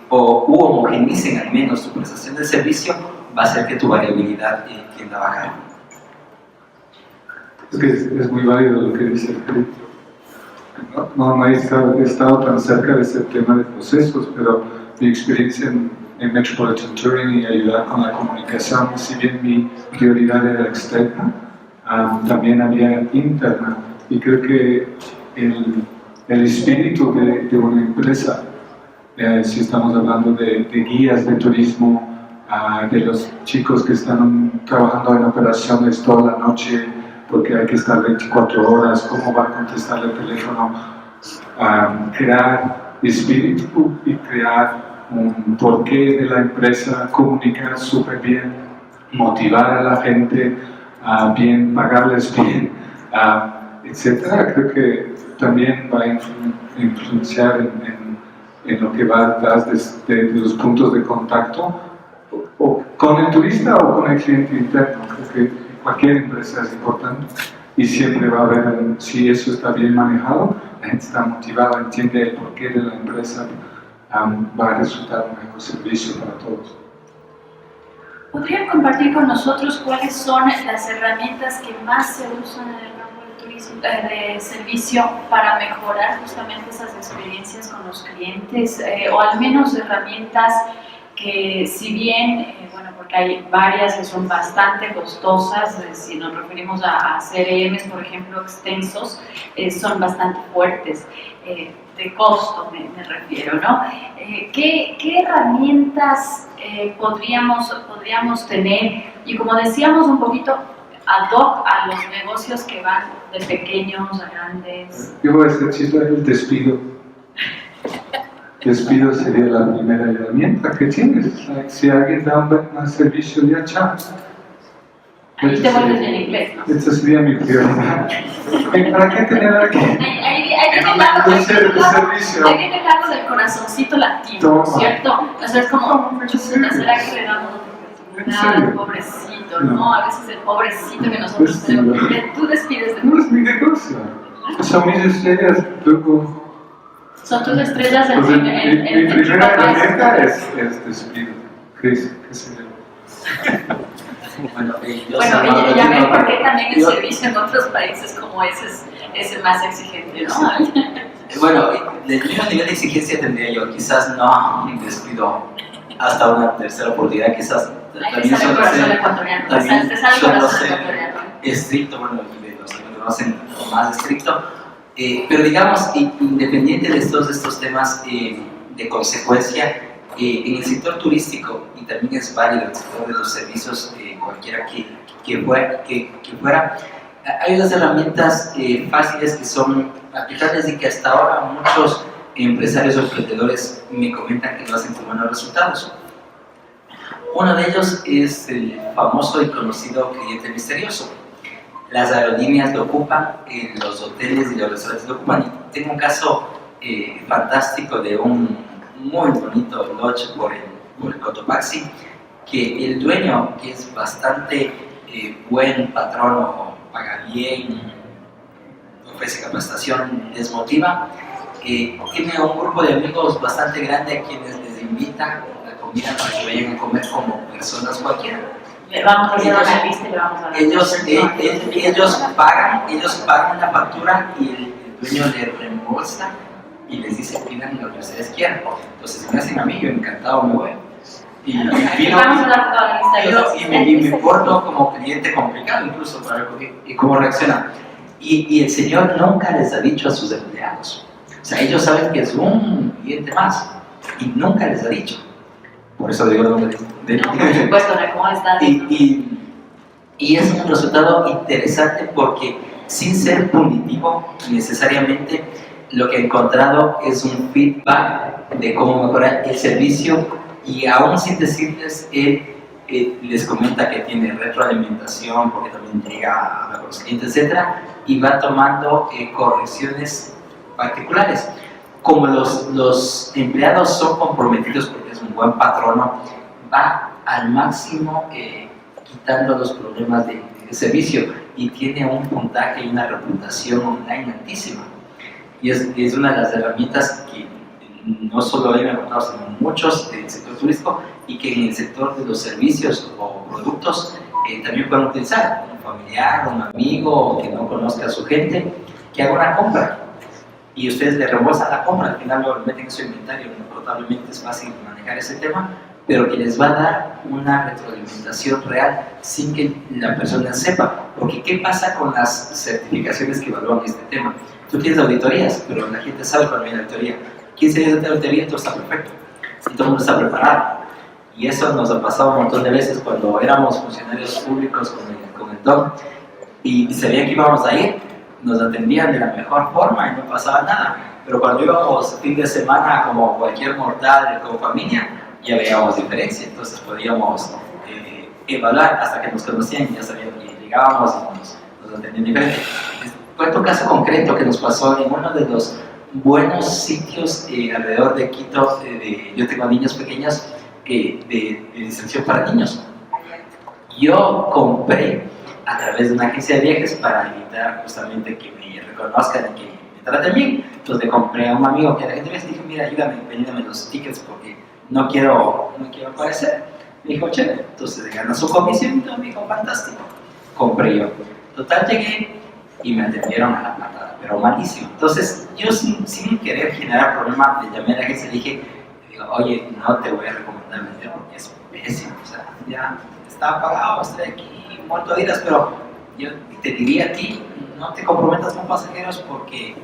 [SPEAKER 3] o homogenicen al menos tu prestación de servicio, va a hacer que tu variabilidad tienda a bajar.
[SPEAKER 4] Es que es muy válido lo que dice Felipe. No he estado tan cerca de este tema de procesos, pero mi experiencia en Metropolitan Touring y ayudar con la comunicación, si bien mi prioridad era externa, también había interna. Y creo que el espíritu de una empresa, si estamos hablando de guías de turismo, de los chicos que están trabajando en operaciones toda la noche, porque hay que estar 24 horas, cómo va a contestar el teléfono, crear espíritu y crear un porqué de la empresa, comunicar súper bien, motivar a la gente, bien, pagarles bien, etc. Creo que también va a influenciar en lo que va detrás de los puntos de contacto, o con el turista o con el cliente interno. Creo que cualquier empresa es importante y siempre va a haber, si eso está bien manejado, la gente está motivada, entiende el porqué de la empresa, va a resultar un mejor servicio para todos.
[SPEAKER 2] ¿Podrían compartir con nosotros cuáles son las herramientas que más se usan en el campo del turismo, de servicio, para mejorar justamente esas experiencias con los clientes, o al menos herramientas que, si bien, bueno, porque hay varias que son bastante costosas, si nos referimos a CRMs, por ejemplo, extensos, son bastante fuertes, de costo me refiero, ¿no? ¿Qué herramientas podríamos tener? Y como decíamos, un poquito ad hoc a los negocios que van de pequeños a grandes.
[SPEAKER 4] Yo voy a decir chiste, el despido. Despido sería la primera herramienta que tienes. Si alguien da un servicio, ya chao.
[SPEAKER 2] Ahí te vuelves en inglés, ¿no?
[SPEAKER 4] Esta sería mi prioridad. ¿Para qué tener aquí?
[SPEAKER 2] Hay que dejarlo del corazoncito latino, ¿cierto? O sea, es como, ¿será que le damos oportunidad? Pobrecito, ¿no? A veces el pobrecito que nosotros tenemos. Tú despides de...
[SPEAKER 4] No es mi negocio. Son mis estrellas.
[SPEAKER 2] Son tus estrellas en
[SPEAKER 4] mi primera herramienta es despido. ¿Qué sería?
[SPEAKER 2] Bueno, ya ven por qué también el servicio en otros países como ese es el más exigente, ¿no?
[SPEAKER 3] Bueno, del mismo nivel de exigencia tendría yo, quizás no un despido hasta una tercera oportunidad, quizás también suelo ser estricto, bueno, y de los que me conocen más estricto, pero digamos, independiente de todos estos temas de consecuencia, en el sector turístico, y también es válido el sector de los servicios, cualquiera que fuera, hay unas herramientas fáciles que son aplicables y que hasta ahora muchos empresarios o emprendedores me comentan que lo hacen con buenos resultados. Uno de ellos es el famoso y conocido cliente misterioso. Las aerolíneas lo ocupan, los hoteles y los restaurantes lo ocupan. Y tengo un caso fantástico de un muy bonito lodge por el Cotopaxi, que el dueño, que es bastante buen patrono, paga bien, ofrece capacitación, les motiva, tiene un grupo de amigos bastante grande a quienes les invita a comida para que vayan a comer como personas cualquiera.
[SPEAKER 2] Le vamos a hacer una lista y le vamos a dar.
[SPEAKER 3] Ellos pagan la factura y el dueño le reembolsa y les dice pidan lo que ustedes quieran. Entonces si me hacen a mí, yo encantado me voy. Y
[SPEAKER 2] vamos a dar toda la lista de los
[SPEAKER 3] y me porto como cliente complicado incluso para ver cómo reacciona. Y el señor nunca les ha dicho a sus empleados. O sea, ellos saben que es un cliente más y nunca les ha dicho. Por eso digo lo que
[SPEAKER 2] no, por supuesto, ¿cómo está?
[SPEAKER 3] Y es un resultado interesante porque sin ser punitivo necesariamente, lo que he encontrado es un feedback de cómo mejorar el servicio y aún sin decirles, él les comenta que tiene retroalimentación porque también llega a hablar con los clientes, etc. Y va tomando correcciones particulares. Como los empleados son comprometidos porque es un buen patrono, va al máximo quitando los problemas de servicio y tiene un puntaje y una reputación online altísima. Y es una de las herramientas que no solo él me ha contado, sino muchos del sector turístico y que en el sector de los servicios o productos también pueden utilizar. Un familiar, un amigo que no conozca a su gente, que haga una compra y ustedes le reembolsan la compra, al final lo meten en su inventario, probablemente es fácil manejar ese tema, pero que les va a dar una retroalimentación real sin que la persona sepa. Porque ¿qué pasa con las certificaciones que evalúan este tema? Tú tienes auditorías, pero la gente sabe cuando viene la auditoría. 15 días de auditoría, todo está perfecto y todo el mundo está preparado. Y eso nos ha pasado un montón de veces cuando éramos funcionarios públicos con el DOC y sabían que íbamos a ir, nos atendían de la mejor forma y no pasaba nada. Pero cuando íbamos fin de semana como cualquier mortal, como familia, ya veíamos diferencia. Entonces podíamos evaluar hasta que nos conocían y ya sabían que llegábamos y nos atendían diferente. Cuento un caso concreto que nos pasó en uno de los buenos sitios alrededor de Quito. Yo tengo niños pequeños de distracción para niños. Yo compré a través de una agencia de viajes para evitar justamente que me reconozcan y que me traten bien. Entonces le compré a un amigo que era agente de viajes y dije, mira, ayúdame, vendame los tickets porque no quiero aparecer. Me dijo, chévere. Entonces le gana su comisión y me dijo, fantástico. Compré yo. Total, llegué y me atendieron a la patada, pero malísimo. Entonces yo sin querer generar problemas, le llamé a la agencia y dije, oye, no te voy a recomendar vender porque es pésimo. O sea, ya está pagado, estoy aquí muerto de iras, pero yo te diría a ti, no te comprometas con pasajeros porque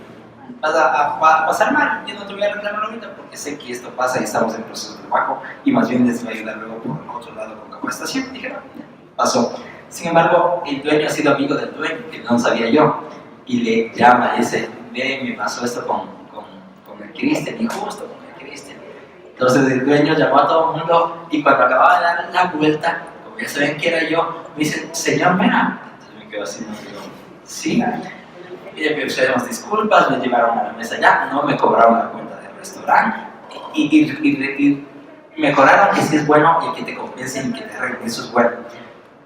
[SPEAKER 3] vas a pasar mal. Yo no te voy a reclamar ahorita porque sé que esto pasa y estamos en proceso de trabajo y más bien les va a ayudar luego por otro lado con capacitación. Dije, no, pasó. Sin embargo, el dueño ha sido amigo del dueño, que no sabía yo, y le llama y dice, ve, me pasó esto con el Cristian, y justo con el Cristian. Entonces el dueño llamó a todo el mundo y cuando acababa de dar la vuelta, como ya sabían que era yo, me dice, señor Mena. Entonces me quedo así, me digo, sí. Y le pedimos disculpas, me llevaron a la mesa ya, no me cobraron la cuenta del restaurante y mejoraron que sí es bueno y que te compensen y que te arreglen, eso es bueno.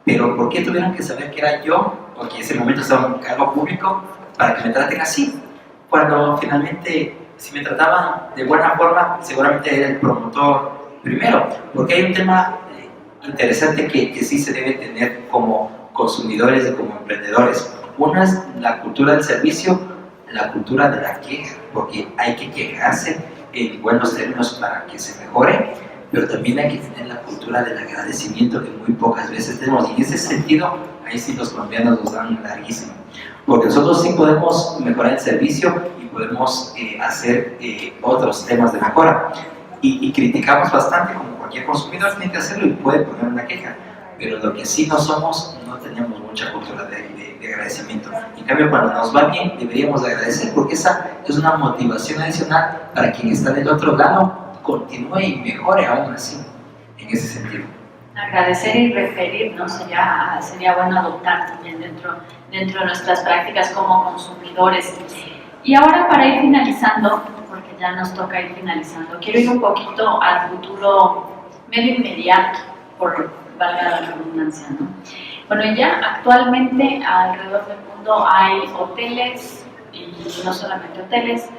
[SPEAKER 3] Pero ¿por qué tuvieron que saber que era yo? Porque en ese momento estaba en un cargo público para que me traten así. Cuando finalmente, si me trataban de buena forma, seguramente era el promotor primero. Porque hay un tema interesante que sí se debe tener como consumidores y como emprendedores. Una es la cultura del servicio, la cultura de la queja, porque hay que quejarse en buenos términos para que se mejore, pero también hay que tener la cultura del agradecimiento que muy pocas veces tenemos. Y en ese sentido, ahí sí los colombianos nos dan larguísimo. Porque nosotros sí podemos mejorar el servicio y podemos hacer otros temas de mejora. Y criticamos bastante, como cualquier consumidor tiene que hacerlo y puede poner una queja. Pero lo que sí no somos, no tenemos mucha cultura de agradecimiento. En cambio, cuando nos va bien, deberíamos agradecer, porque esa es una motivación adicional para quien está del otro lado, continúe y mejore aún así, en ese sentido.
[SPEAKER 2] Agradecer y referir, ¿no? Sería bueno adoptar también dentro de nuestras prácticas como consumidores. Y ahora, para ir finalizando, porque ya nos toca ir finalizando, quiero ir un poquito al futuro medio inmediato, por valga la redundancia, ¿no? Bueno, ya actualmente alrededor del mundo hay hoteles, y no solamente hoteles,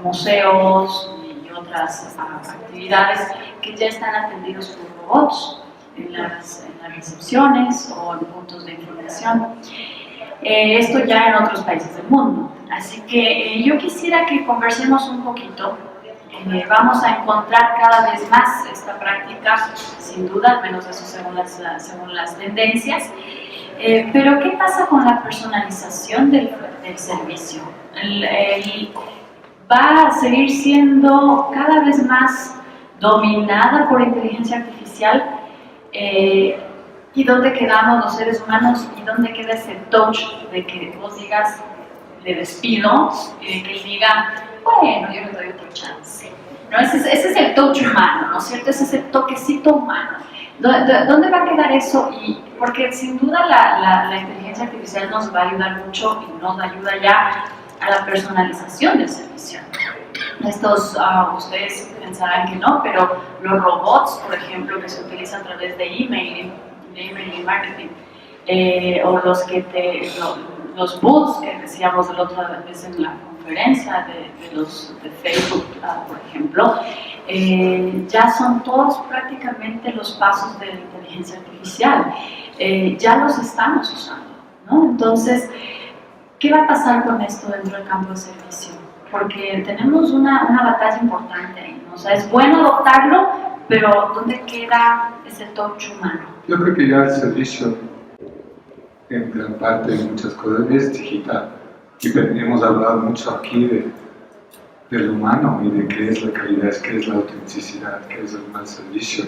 [SPEAKER 2] museos y otras actividades que ya están atendidos por robots en las recepciones o en puntos de información. Esto ya en otros países del mundo. Así que yo quisiera que conversemos un poquito. Vamos a encontrar cada vez más esta práctica, sin duda, al menos eso según las tendencias. Pero ¿qué pasa con la personalización del servicio? Va a seguir siendo cada vez más dominada por inteligencia artificial. ¿Y dónde quedamos los seres humanos? ¿Y dónde queda ese touch de que vos digas, le despido, y de que él diga, bueno, yo le doy otro chance? ¿No? Ese es el touch humano, ¿no es cierto? Ese es el toquecito humano. ¿Dónde va a quedar eso? Porque sin duda la inteligencia artificial nos va a ayudar mucho y nos ayuda ya a la personalización del servicio. Ustedes pensarán que no, pero los robots, por ejemplo, que se utilizan a través de email y marketing, o los bots que decíamos la otra vez en la conferencia de Facebook, por ejemplo, ya son todos prácticamente los pasos de la inteligencia artificial. Ya los estamos usando, ¿no? Entonces, ¿qué va a pasar con esto dentro del campo de servicio? Porque tenemos una batalla importante ahí, ¿no? O sea, es bueno adoptarlo, pero ¿dónde queda ese touch humano?
[SPEAKER 4] Yo creo que ya el servicio, en gran parte de muchas cosas, es digital. Y hemos hablado mucho aquí del humano y de qué es la calidad, qué es la autenticidad, qué es el mal servicio.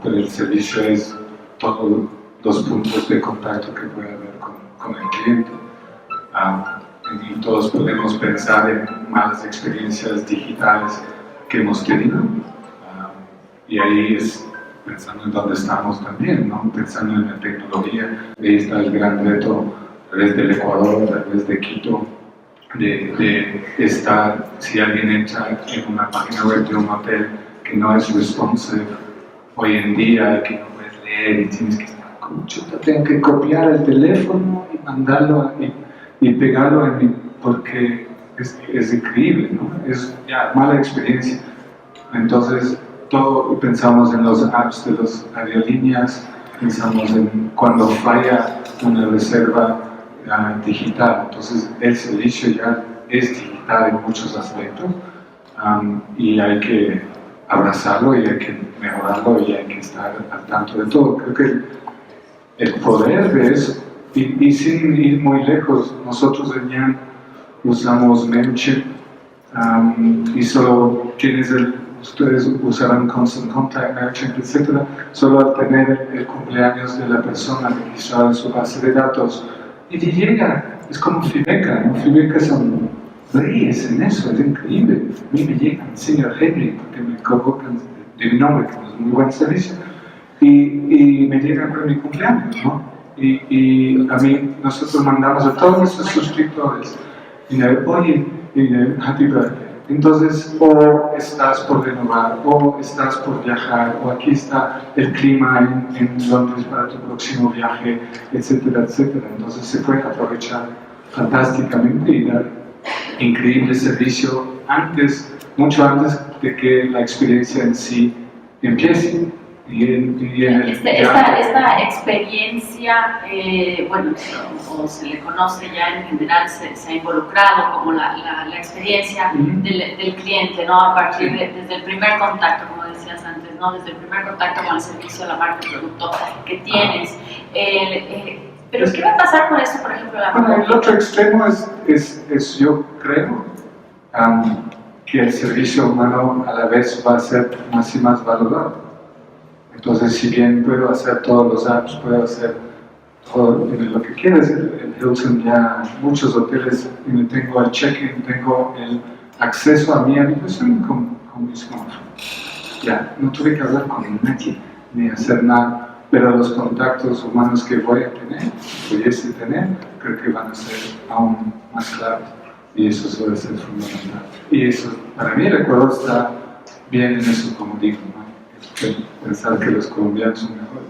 [SPEAKER 4] Pero el servicio es todos los puntos de contacto que puede haber con el cliente. Y todos podemos pensar en malas experiencias digitales que hemos tenido. Y ahí es pensando en dónde estamos también, ¿no? Pensando en la tecnología. Ahí está el gran reto desde el Ecuador, desde Quito, de estar, si alguien entra en una página web de un hotel que no es responsive hoy en día, que no puedes leer y tienes que estar como chuta, tengo que copiar el teléfono y mandarlo y pegarlo porque es increíble, ¿no? Es ya mala experiencia. Entonces, pensamos en los apps de las aerolíneas, pensamos en cuando falla una reserva digital. Entonces, el servicio ya es digital en muchos aspectos y hay que abrazarlo y hay que mejorarlo y hay que estar al tanto de todo. Creo que el poder de eso, y sin ir muy lejos, nosotros en Yan usamos MailChimp y solo ustedes usarán Constant Contact, MailChimp, etc. Solo al tener el cumpleaños de la persona registrada en su base de datos, y te llega, es como Fibeca, ¿no? Fibeca son reyes en eso, es increíble. A mí me llegan, señor Henry, porque me convocan de mi nombre, que es un muy buen servicio, y me llegan por mi cumpleaños, ¿no? Y a mí, nosotros mandamos a todos nuestros suscriptores, oye, happy birthday. Entonces, o estás por renovar, o estás por viajar, o aquí está el clima en Londres para tu próximo viaje, etcétera, etcétera. Entonces se puede aprovechar fantásticamente y dar increíble servicio mucho antes de que la experiencia en sí empiece.
[SPEAKER 2] Esta experiencia, bueno, o se le conoce ya en general, se ha involucrado como la experiencia del cliente, ¿no? A partir desde el primer contacto, como decías antes, ¿no? Desde el primer contacto con el servicio, la marca, el producto que tienes. Pero ¿qué va a pasar con esto, por ejemplo?
[SPEAKER 4] Bueno, el otro extremo es yo creo, que el servicio humano a la vez va a ser más y más valorado. Entonces, si bien puedo hacer todos los apps, puedo hacer todo lo que quieras, el Hilton ya, muchos hoteles, tengo el check-in, tengo el acceso a mi habitación con mi smartphone. Ya, no tuve que hablar con nadie, ni hacer nada, pero los contactos humanos que pudiese tener, creo que van a ser aún más claros, y eso suele ser fundamental. Y eso, para mí, el Ecuador está bien en eso, como digo, ¿no? Pensar que los colombianos son mejores.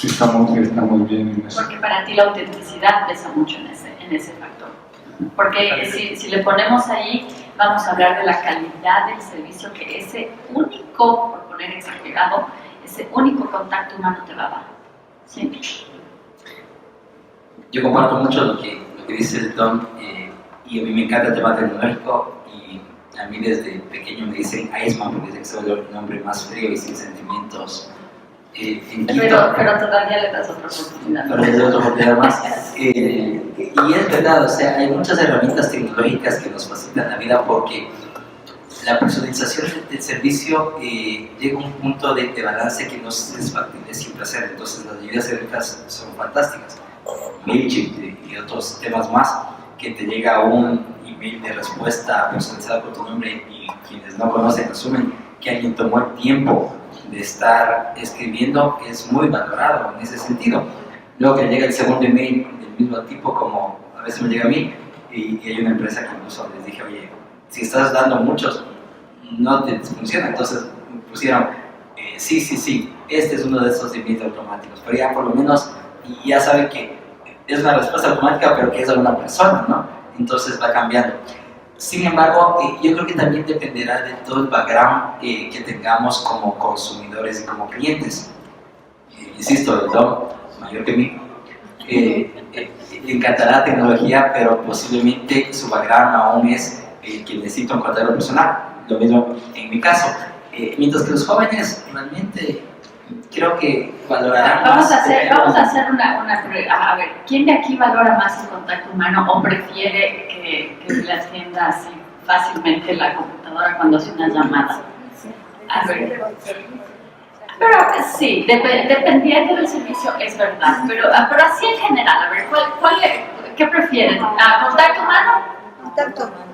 [SPEAKER 4] Estamos bien en eso.
[SPEAKER 2] Porque para ti la autenticidad pesa mucho en ese factor. Porque si le ponemos ahí, vamos a hablar de la calidad del servicio que ese único, por poner exagerado, ese único contacto humano te va a dar. ¿Sí?
[SPEAKER 3] Yo comparto mucho lo que dice el Tom, y a mí me encanta el tema tecnológico, y a mí desde pequeño me dicen Iceman porque dicen que soy el hombre más frío y sin sentimientos en Quito.
[SPEAKER 2] Pero todavía le das otra oportunidad.
[SPEAKER 3] Pero les doy otra oportunidad más. Y es verdad, o sea, hay muchas herramientas tecnológicas que nos facilitan la vida porque la personalización del servicio llega a un punto de balance que no es factible siempre hacer. Entonces las ayudas técnicas son fantásticas. MailChimp y otros temas más, que te llega un email de respuesta personalizada con tu nombre y quienes no conocen asumen que alguien tomó el tiempo de estar escribiendo, es muy valorado en ese sentido. Luego que llega el segundo email del mismo tipo, como a veces me llega a mí, y hay una empresa que incluso les dije, oye, si estás dando muchos, no te funciona. Entonces me pusieron, sí, este es uno de esos emails automáticos, pero ya por lo menos ya saben que es una respuesta automática, pero que es de una persona, ¿no? Entonces va cambiando. Sin embargo, yo creo que también dependerá de todo el background que tengamos como consumidores y como clientes. Insisto, el Dom, mayor que mí, le encantará la tecnología, pero posiblemente su background aún es que necesita un contacto personal. Lo mismo en mi caso. Mientras que los jóvenes realmente creo que valorarán
[SPEAKER 2] vamos
[SPEAKER 3] más.
[SPEAKER 2] a hacer una prueba. A ver, ¿quién de aquí valora más el contacto humano o prefiere que le atienda así fácilmente la computadora cuando hace una llamada? A ver. Pero sí, dependiendo del servicio es verdad, pero así en general, a ver, ¿qué prefieren? ¿Contacto humano?
[SPEAKER 6] Contacto humano.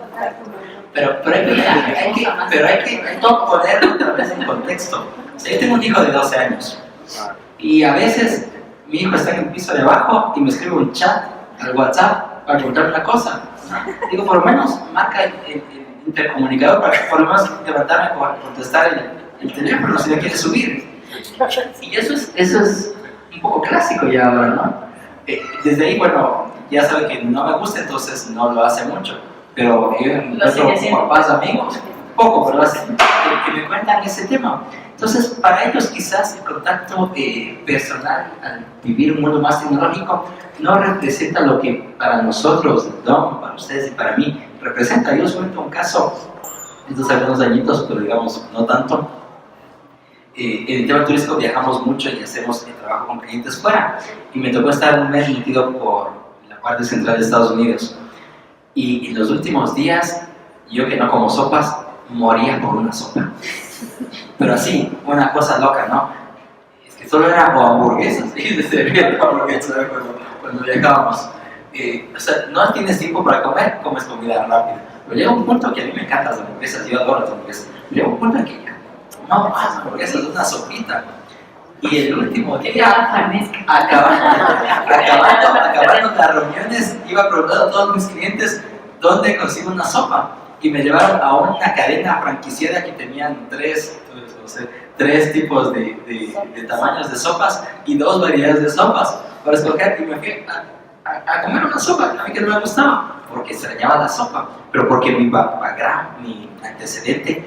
[SPEAKER 3] Pero hay que todo ponerlo otra vez en contexto. O sea, yo tengo un hijo de 12 años y a veces mi hijo está en el piso de abajo y me escribe un chat al WhatsApp para contarme una cosa. Digo, por lo menos marca el intercomunicador para que por lo menos levantarme para contestar el teléfono si le quiere subir. Y eso es un poco clásico ya ahora, ¿no? Desde ahí, bueno, ya sabe que no me gusta, entonces no lo hace mucho. Pero yo encuentro papás, amigos, poco, pero hacen que me cuentan ese tema. Entonces, para ellos quizás el contacto personal al vivir un mundo más tecnológico no representa lo que para nosotros, ¿no? Para ustedes y para mí representa. Yo os cuento un caso, estos algunos añitos, pero digamos no tanto. En el tema turístico viajamos mucho y hacemos el trabajo con clientes fuera. Y me tocó estar un mes metido por la parte central de Estados Unidos. Y en los últimos días, yo que no como sopas, moría por una sopa. Pero así, una cosa loca, ¿no? Es que solo eran hamburguesas, y se servían hamburguesas cuando viajábamos. O sea, no tienes tiempo para comer, comes comida rápida. Pero llega un punto que a mí me encantan las hamburguesas, yo adoro las hamburguesas. Llega un punto en que ya, no más hamburguesas, una sopita. Y el último día, acabando las reuniones, iba preguntando a todos mis clientes dónde consigo una sopa. Y me llevaron a una cadena franquiciada que tenían tres tipos de tamaños de sopas y 2 variedades de sopas para escoger. Y me fui a comer una sopa, a mí que no me gustaba, porque extrañaba la sopa, pero porque mi background, mi antecedente,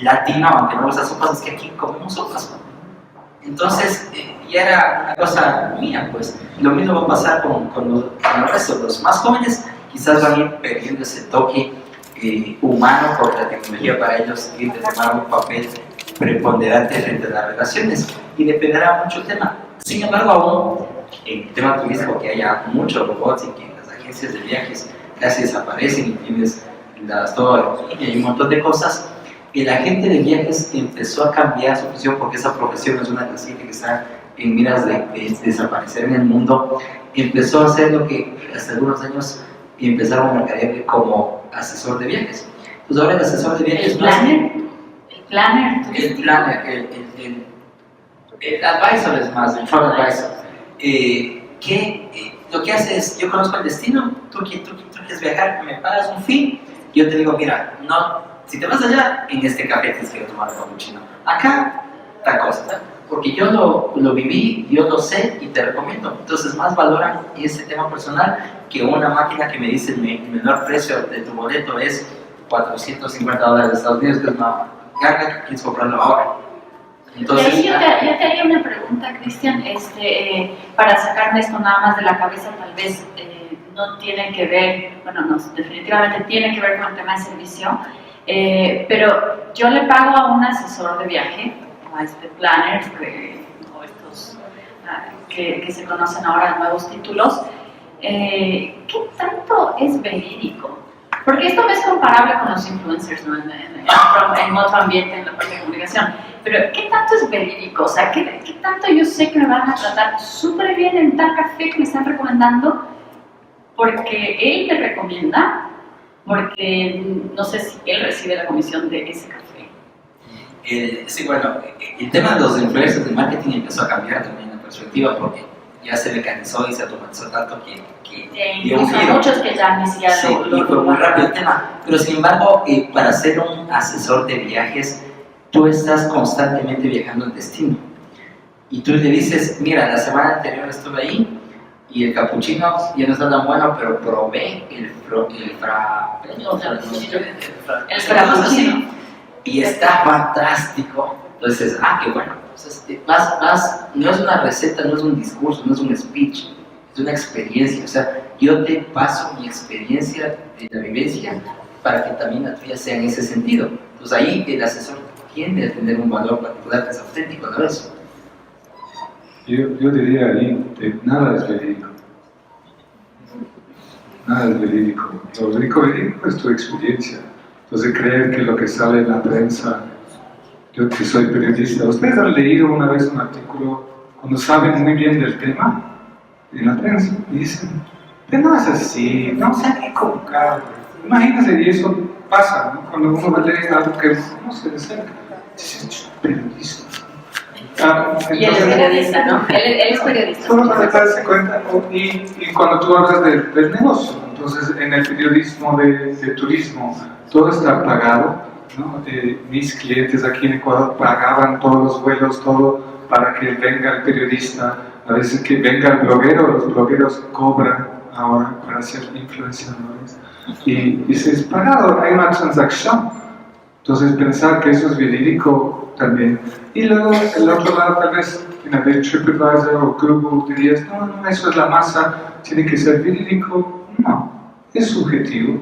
[SPEAKER 3] latino, aunque no me gustan sopas, es que aquí comemos sopas. Entonces, ya era una cosa mía, pues. Lo mismo va a pasar con el resto. Los más jóvenes quizás van a ir perdiendo ese toque humano, porque la tecnología para ellos tiende a tomar un papel preponderante frente a las relaciones y dependerá mucho el tema. Sin embargo, aún en el tema turístico, que haya muchos robots y que las agencias de viajes casi desaparecen y tienes todo y hay un montón de cosas, el agente de viajes empezó a cambiar su profesión, porque esa profesión es una de las que está en miras de desaparecer en el mundo. Empezó a hacer lo que hasta algunos años empezaron a mercadear como asesor de viajes. Pues ahora el asesor de viajes no es el advisor, es más, el travel advisor, que lo que hace es, yo conozco el destino, tú quieres viajar, me pagas un fee, yo te digo, mira, no, si te vas allá, en este café tienes que tomar el cappuccino, acá, tal cosa, porque yo lo viví, yo lo sé y te recomiendo. Entonces más valoran ese tema personal que una máquina que me dice el menor precio de tu boleto es $450 de Estados Unidos, que es una carga que quieres comprarlo ahora. Entonces,
[SPEAKER 2] yo te haría una pregunta, Cristian, para sacarme esto nada más de la cabeza, tal vez no tiene que ver, bueno, no, definitivamente tiene que ver con el tema de servicio, pero yo le pago a un asesor de viaje, o a planners, o estos que se conocen ahora, nuevos títulos, ¿qué tanto es verídico? Porque esto no es comparable con los influencers, ¿no? En otro ambiente, en la parte de comunicación. Pero, ¿qué tanto es verídico? O sea, ¿qué tanto yo sé que me van a tratar súper bien en tal café que me están recomendando? Porque él me recomienda, porque no sé si él recibe la comisión de ese café.
[SPEAKER 3] Sí, bueno, el tema de los influencers de marketing empezó a cambiar también la perspectiva, porque ya se mecanizó y se automatizó tanto que dio un
[SPEAKER 2] Incluso
[SPEAKER 3] giro.
[SPEAKER 2] muchos que ya ni siquiera
[SPEAKER 3] Sí, y fue muy rápido el tema. Pero sin embargo, para ser un asesor de viajes, tú estás constantemente viajando en destino. Y tú le dices, mira, la semana anterior estuve ahí y el capuchino ya no está tan bueno, pero probé el frappuccino y está fantástico. Entonces, qué bueno. Entonces, no es una receta, no es un discurso, no es un speech, es una experiencia. O sea, yo te paso mi experiencia de la vivencia para que también la tuya sea en ese sentido. Entonces, ahí el asesor tiende a tener un valor particular que es auténtico, ¿no es?
[SPEAKER 4] Yo diría ahí que nada es verídico. Nada es verídico. Lo verídico es tu experiencia. Entonces, creer que lo que sale en la prensa, yo que soy periodista, ¿ustedes han leído una vez un artículo cuando saben muy bien del tema en la prensa y dicen, no es así, no se han equivocado? Imagínense, y eso pasa, ¿no? Cuando uno va a leer algo que no se de cerca, dice, periodista.
[SPEAKER 2] Y él es periodista, ¿no? Él es periodista.
[SPEAKER 4] Solo para darse cuenta, y cuando tú hablas del negocio, entonces en el periodismo de turismo, todo está pagado, ¿no? Mis clientes aquí en Ecuador pagaban todos los vuelos, todo para que venga el periodista, a veces que venga el bloguero, los blogueros cobran ahora para ser influenciadores, y se es pagado, hay una transacción. Entonces pensar que eso es verídico también. Y luego el otro lado tal vez en el de TripAdvisor o Google dirías, no, eso es la masa, tiene que ser verídico. No, es subjetivo.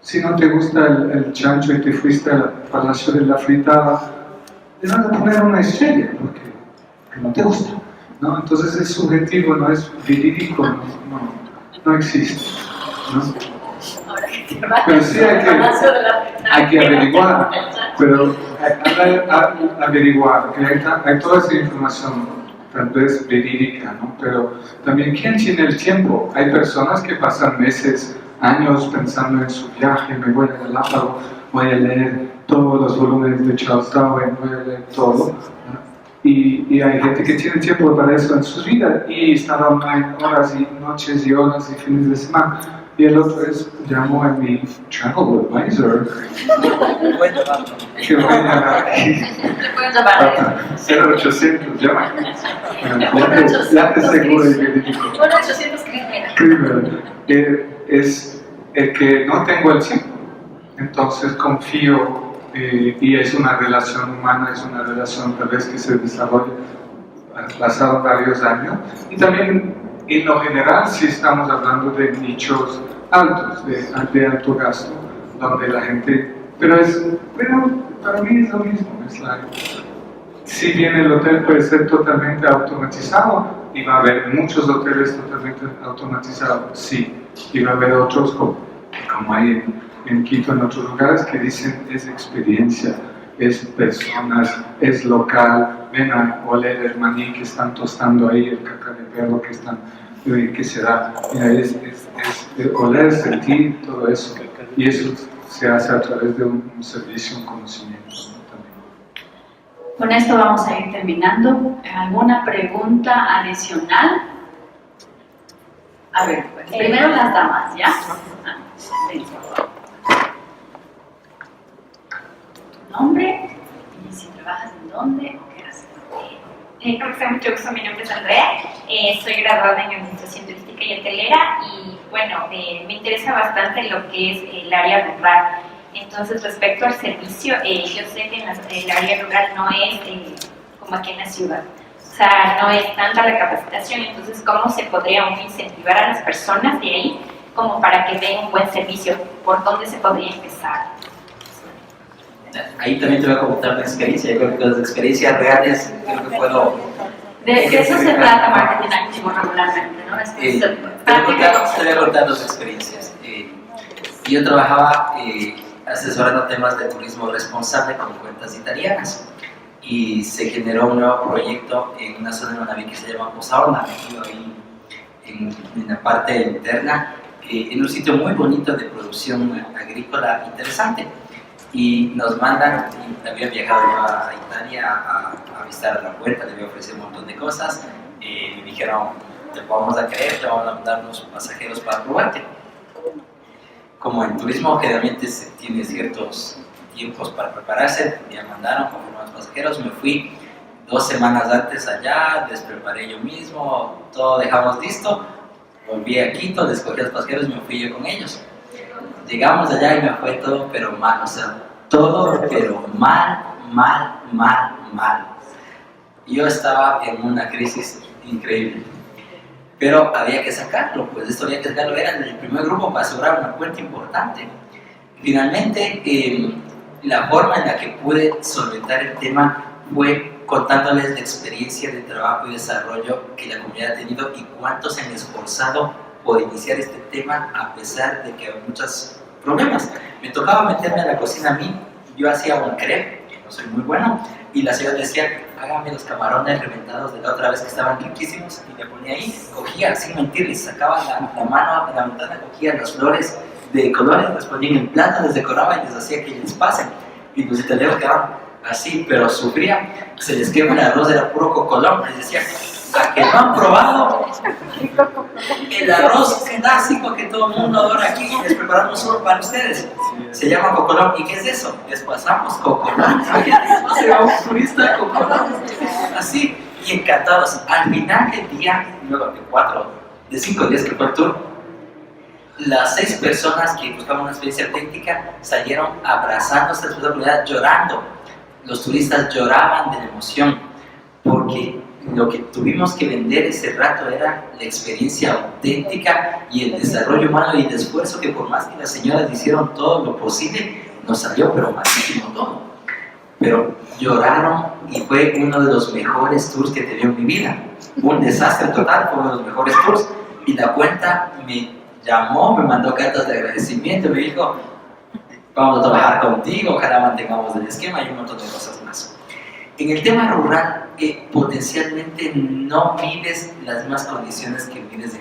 [SPEAKER 4] Si no te gusta el chancho y te fuiste al Palacio de la Fritada, le vas a poner una estrella porque no te gusta, ¿no? Entonces es subjetivo, no es verídico, no existe, ¿no? Pero sí hay que averiguar, pero averiguar, que hay toda esa información, tal vez verídica, ¿no? Pero también, ¿quién tiene el tiempo? Hay personas que pasan meses, años pensando en su viaje, me voy a Galápagos, voy a leer todos los volúmenes de Charles Darwin, voy a leer todo, ¿no? Y hay gente que tiene tiempo para eso en su vida y están online horas y noches y horas y fines de semana. Y el otro es, llamo a mi travel advisor, que voy a 0800, llama. Ya te aseguro que digo.
[SPEAKER 2] 800 criminal.
[SPEAKER 4] Es el que no tengo el tiempo, entonces confío, y es una relación humana, es una relación tal vez que se desarrolla pasado varios años, y también en lo general si estamos hablando de nichos altos, de alto gasto, donde la gente, pero para mí es lo mismo, si bien el hotel puede ser totalmente automatizado, y va a haber muchos hoteles totalmente automatizados, sí, y va a haber otros como hay en Quito, en otros lugares, que dicen es experiencia, es personas, es local, ven a oler el maní que están tostando ahí, el caca de perro que se da, es oler, sentir, todo eso, y eso se hace a través de un servicio, un conocimiento, ¿no? También.
[SPEAKER 2] Con esto vamos a ir terminando. ¿Alguna pregunta adicional? A ver, pues, primero las damas, ¿ya? ¿Tu nombre? ¿Y si trabajas en dónde o qué haces?
[SPEAKER 6] ¿Cómo está? Mucho gusto, mi nombre es Andrea, soy graduada en Administración Turística y Hotelera y bueno, me interesa bastante lo que es el área rural. Entonces, respecto al servicio, yo sé que el área rural no es como aquí en la ciudad, o sea, no es tanta la capacitación, entonces, ¿cómo se podría incentivar a las personas de ahí como para que den un buen servicio? ¿Por dónde se podría empezar?
[SPEAKER 3] Ahí también te voy a contar una experiencia. Yo creo que las experiencias reales, creo que puedo.
[SPEAKER 2] De eso se trata marketing activo regularmente, ¿no?
[SPEAKER 3] Te voy a contar dos experiencias. Yo trabajaba asesorando temas de turismo responsable con cuentas italianas y se generó un nuevo proyecto en una zona de Manaví que se llama Posaona, ahí en la parte interna, en un sitio muy bonito de producción agrícola interesante. Y nos mandan, había viajado yo a Italia a visitar la cuenta, le había ofrecido un montón de cosas, me dijeron, te vamos a creer, te vamos a mandar unos pasajeros para probarte. Como en turismo generalmente se tiene ciertos tiempos para prepararse, me mandaron con unos pasajeros, me fui 2 semanas antes allá, les preparé yo mismo, todo dejamos listo, volví a Quito, les cogí a los pasajeros y me fui yo con ellos. Llegamos allá y me fue todo pero mal, o sea, todo pero mal. Yo estaba en una crisis increíble, pero había que sacarlo, pues esto había que sacarlo, era el primer grupo para asegurar una cuenta importante. Finalmente, la forma en la que pude solventar el tema fue contándoles la experiencia de trabajo y desarrollo que la comunidad ha tenido y cuántos se han esforzado por iniciar este tema a pesar de que había muchos problemas. Me tocaba meterme a la cocina a mí, yo hacía un crepe, que no soy muy bueno, y la señora decía, hágame los camarones reventados de la otra vez que estaban riquísimos, y me ponía ahí, cogía, sin mentirles, sacaba la mano a la ventana, cogía las flores de colores, las ponía en el plato, les decoraba y les hacía que les pasen, y los italianos quedaban así, pero sufrían, se les quema el arroz, era puro cocolón, les decía, ¿a que no han probado el arroz clásico que todo el mundo adora aquí? Les preparamos solo para ustedes. Se llama cocolón. ¿Y qué es eso? Les pasamos cocolón. No se va un turista cocolón. Así, y encantados. Al final del día, luego de 5 días que fue el tour, las 6 personas que buscaban una experiencia auténtica salieron abrazándose a su comunidad, llorando. Los turistas lloraban de la emoción porque lo que tuvimos que vender ese rato era la experiencia auténtica y el desarrollo humano y el esfuerzo que por más que las señoras hicieron todo lo posible, nos salió pero malísimo todo. Pero lloraron y fue uno de los mejores tours que he tenido en mi vida. Un desastre total, fue uno de los mejores tours. Y la cuenta me llamó, me mandó cartas de agradecimiento, me dijo, vamos a trabajar contigo, ojalá mantengamos el esquema y un montón de cosas más. En el tema rural, potencialmente no mides las mismas condiciones que mides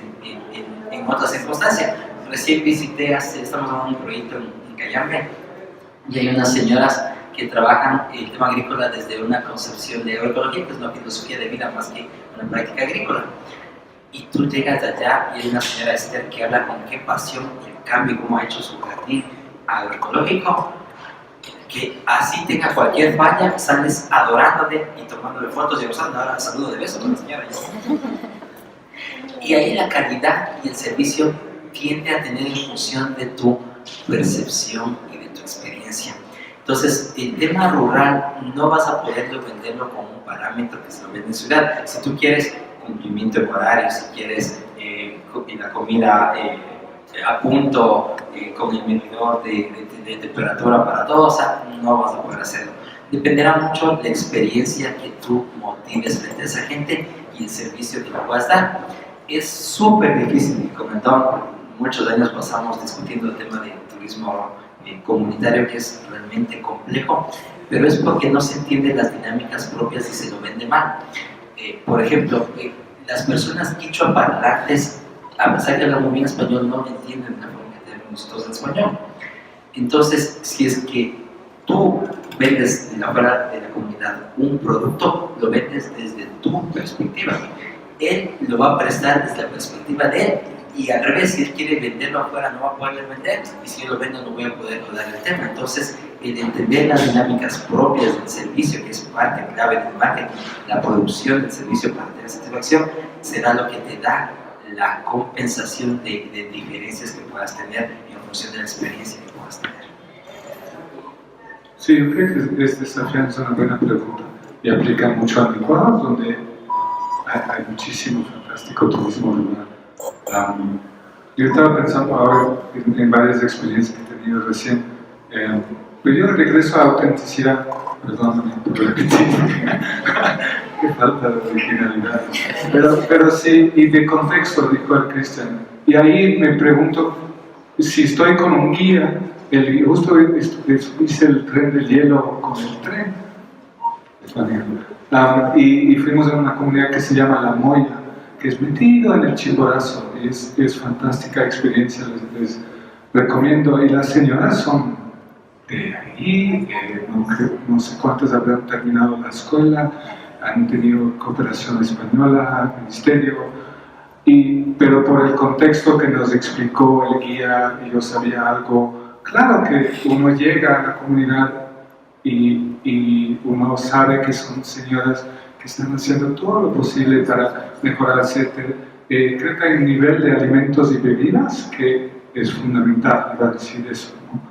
[SPEAKER 3] en otras circunstancias. Recién visité, estamos en un proyecto en Cayambe, y hay unas señoras que trabajan el tema agrícola desde una concepción de agroecología, que es una filosofía de vida más que una práctica agrícola. Y tú llegas allá y hay una señora Esther que habla con qué pasión el cambio, cómo ha hecho su jardín agroecológico, que así tenga cualquier falla, sales adorándole y tomándole fotos y usando ahora saludo de beso con la señora. Y ahí la calidad y el servicio tiende a tener en función de tu percepción y de tu experiencia. Entonces, el tema rural no vas a poderlo venderlo como un parámetro que se lo vende en ciudad. Si tú quieres cumplimiento de horarios, si quieres la comida a punto, con el medidor de temperatura para todos, o sea, no vas a poder hacerlo. Dependerá mucho de la experiencia que tú motives frente a esa gente y el servicio que le puedas dar. Es súper difícil, comentaba, muchos años pasamos discutiendo el tema del turismo comunitario, que es realmente complejo, pero es porque no se entienden las dinámicas propias y se lo vende mal. Por ejemplo, las personas quichua parlantes, a pesar de que hablan muy bien español, no entienden la forma que tenemos todos en español. Entonces, si es que tú vendes de afuera de la comunidad un producto, lo vendes desde tu perspectiva. Él lo va a prestar desde la perspectiva de él. Y al revés, si él quiere venderlo afuera, no va a poder vender. Y si yo lo vendo, no voy a poder dar el tema. Entonces, el entender las dinámicas propias del servicio, que es parte clave del marketing, la producción del servicio para tener satisfacción, será lo que te da la compensación de diferencias que puedas tener en función de la experiencia que puedas tener.
[SPEAKER 4] Sí, yo creo que es desafiante, es una buena pregunta y aplica mucho al Ecuador, donde hay muchísimo fantástico turismo rural. Yo estaba pensando ahora en varias experiencias que he tenido recién, pero yo regreso a autenticidad, perdóname por repetir, qué falta de originalidad, pero sí, y de contexto, dijo el Cristian, y ahí me pregunto, si estoy con un guía, justo hice el tren del hielo con el tren, y fuimos a una comunidad que se llama La Moya, que es metido en el Chimborazo, y es fantástica experiencia, les recomiendo, y las señoras son de ahí, no sé cuántas habrán terminado la escuela, han tenido cooperación española, ministerio, pero por el contexto que nos explicó el guía, yo sabía algo. Claro que uno llega a la comunidad y uno sabe que son señoras que están haciendo todo lo posible para mejorarse. Creo que hay un nivel de alimentos y bebidas que es fundamental, iba a decir eso, ¿no?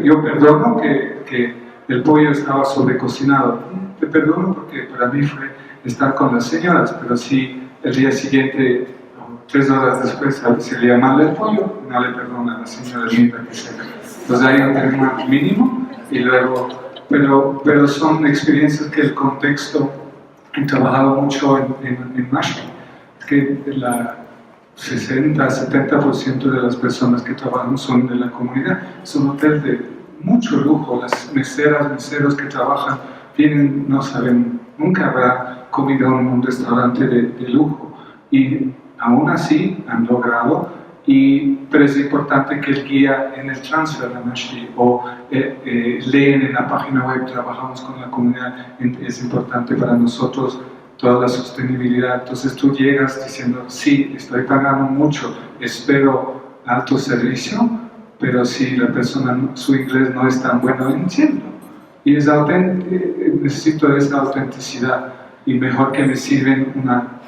[SPEAKER 4] Yo perdono que el pollo estaba sobrecocinado, te perdono porque para mí fue estar con las señoras, pero si el día siguiente, 3 horas después, se le llama el pollo, no le perdona a la señora linda que sea. Entonces hay un término mínimo y luego, pero son experiencias que el contexto, he trabajado mucho en Nashville, que la 60-70% de las personas que trabajan son de la comunidad. Es un hotel de mucho lujo, las meseros que trabajan vienen, no saben, nunca habrá comido en un restaurante de lujo y aún así han logrado, pero es importante que el guía en el transfer a Nashville o leen en la página web, trabajamos con la comunidad, es importante para nosotros toda la sostenibilidad. Entonces tú llegas diciendo, sí, estoy pagando mucho, espero alto servicio, pero si la persona, su inglés no es tan bueno, entiendo. Y necesito esa autenticidad, y mejor que me sirven una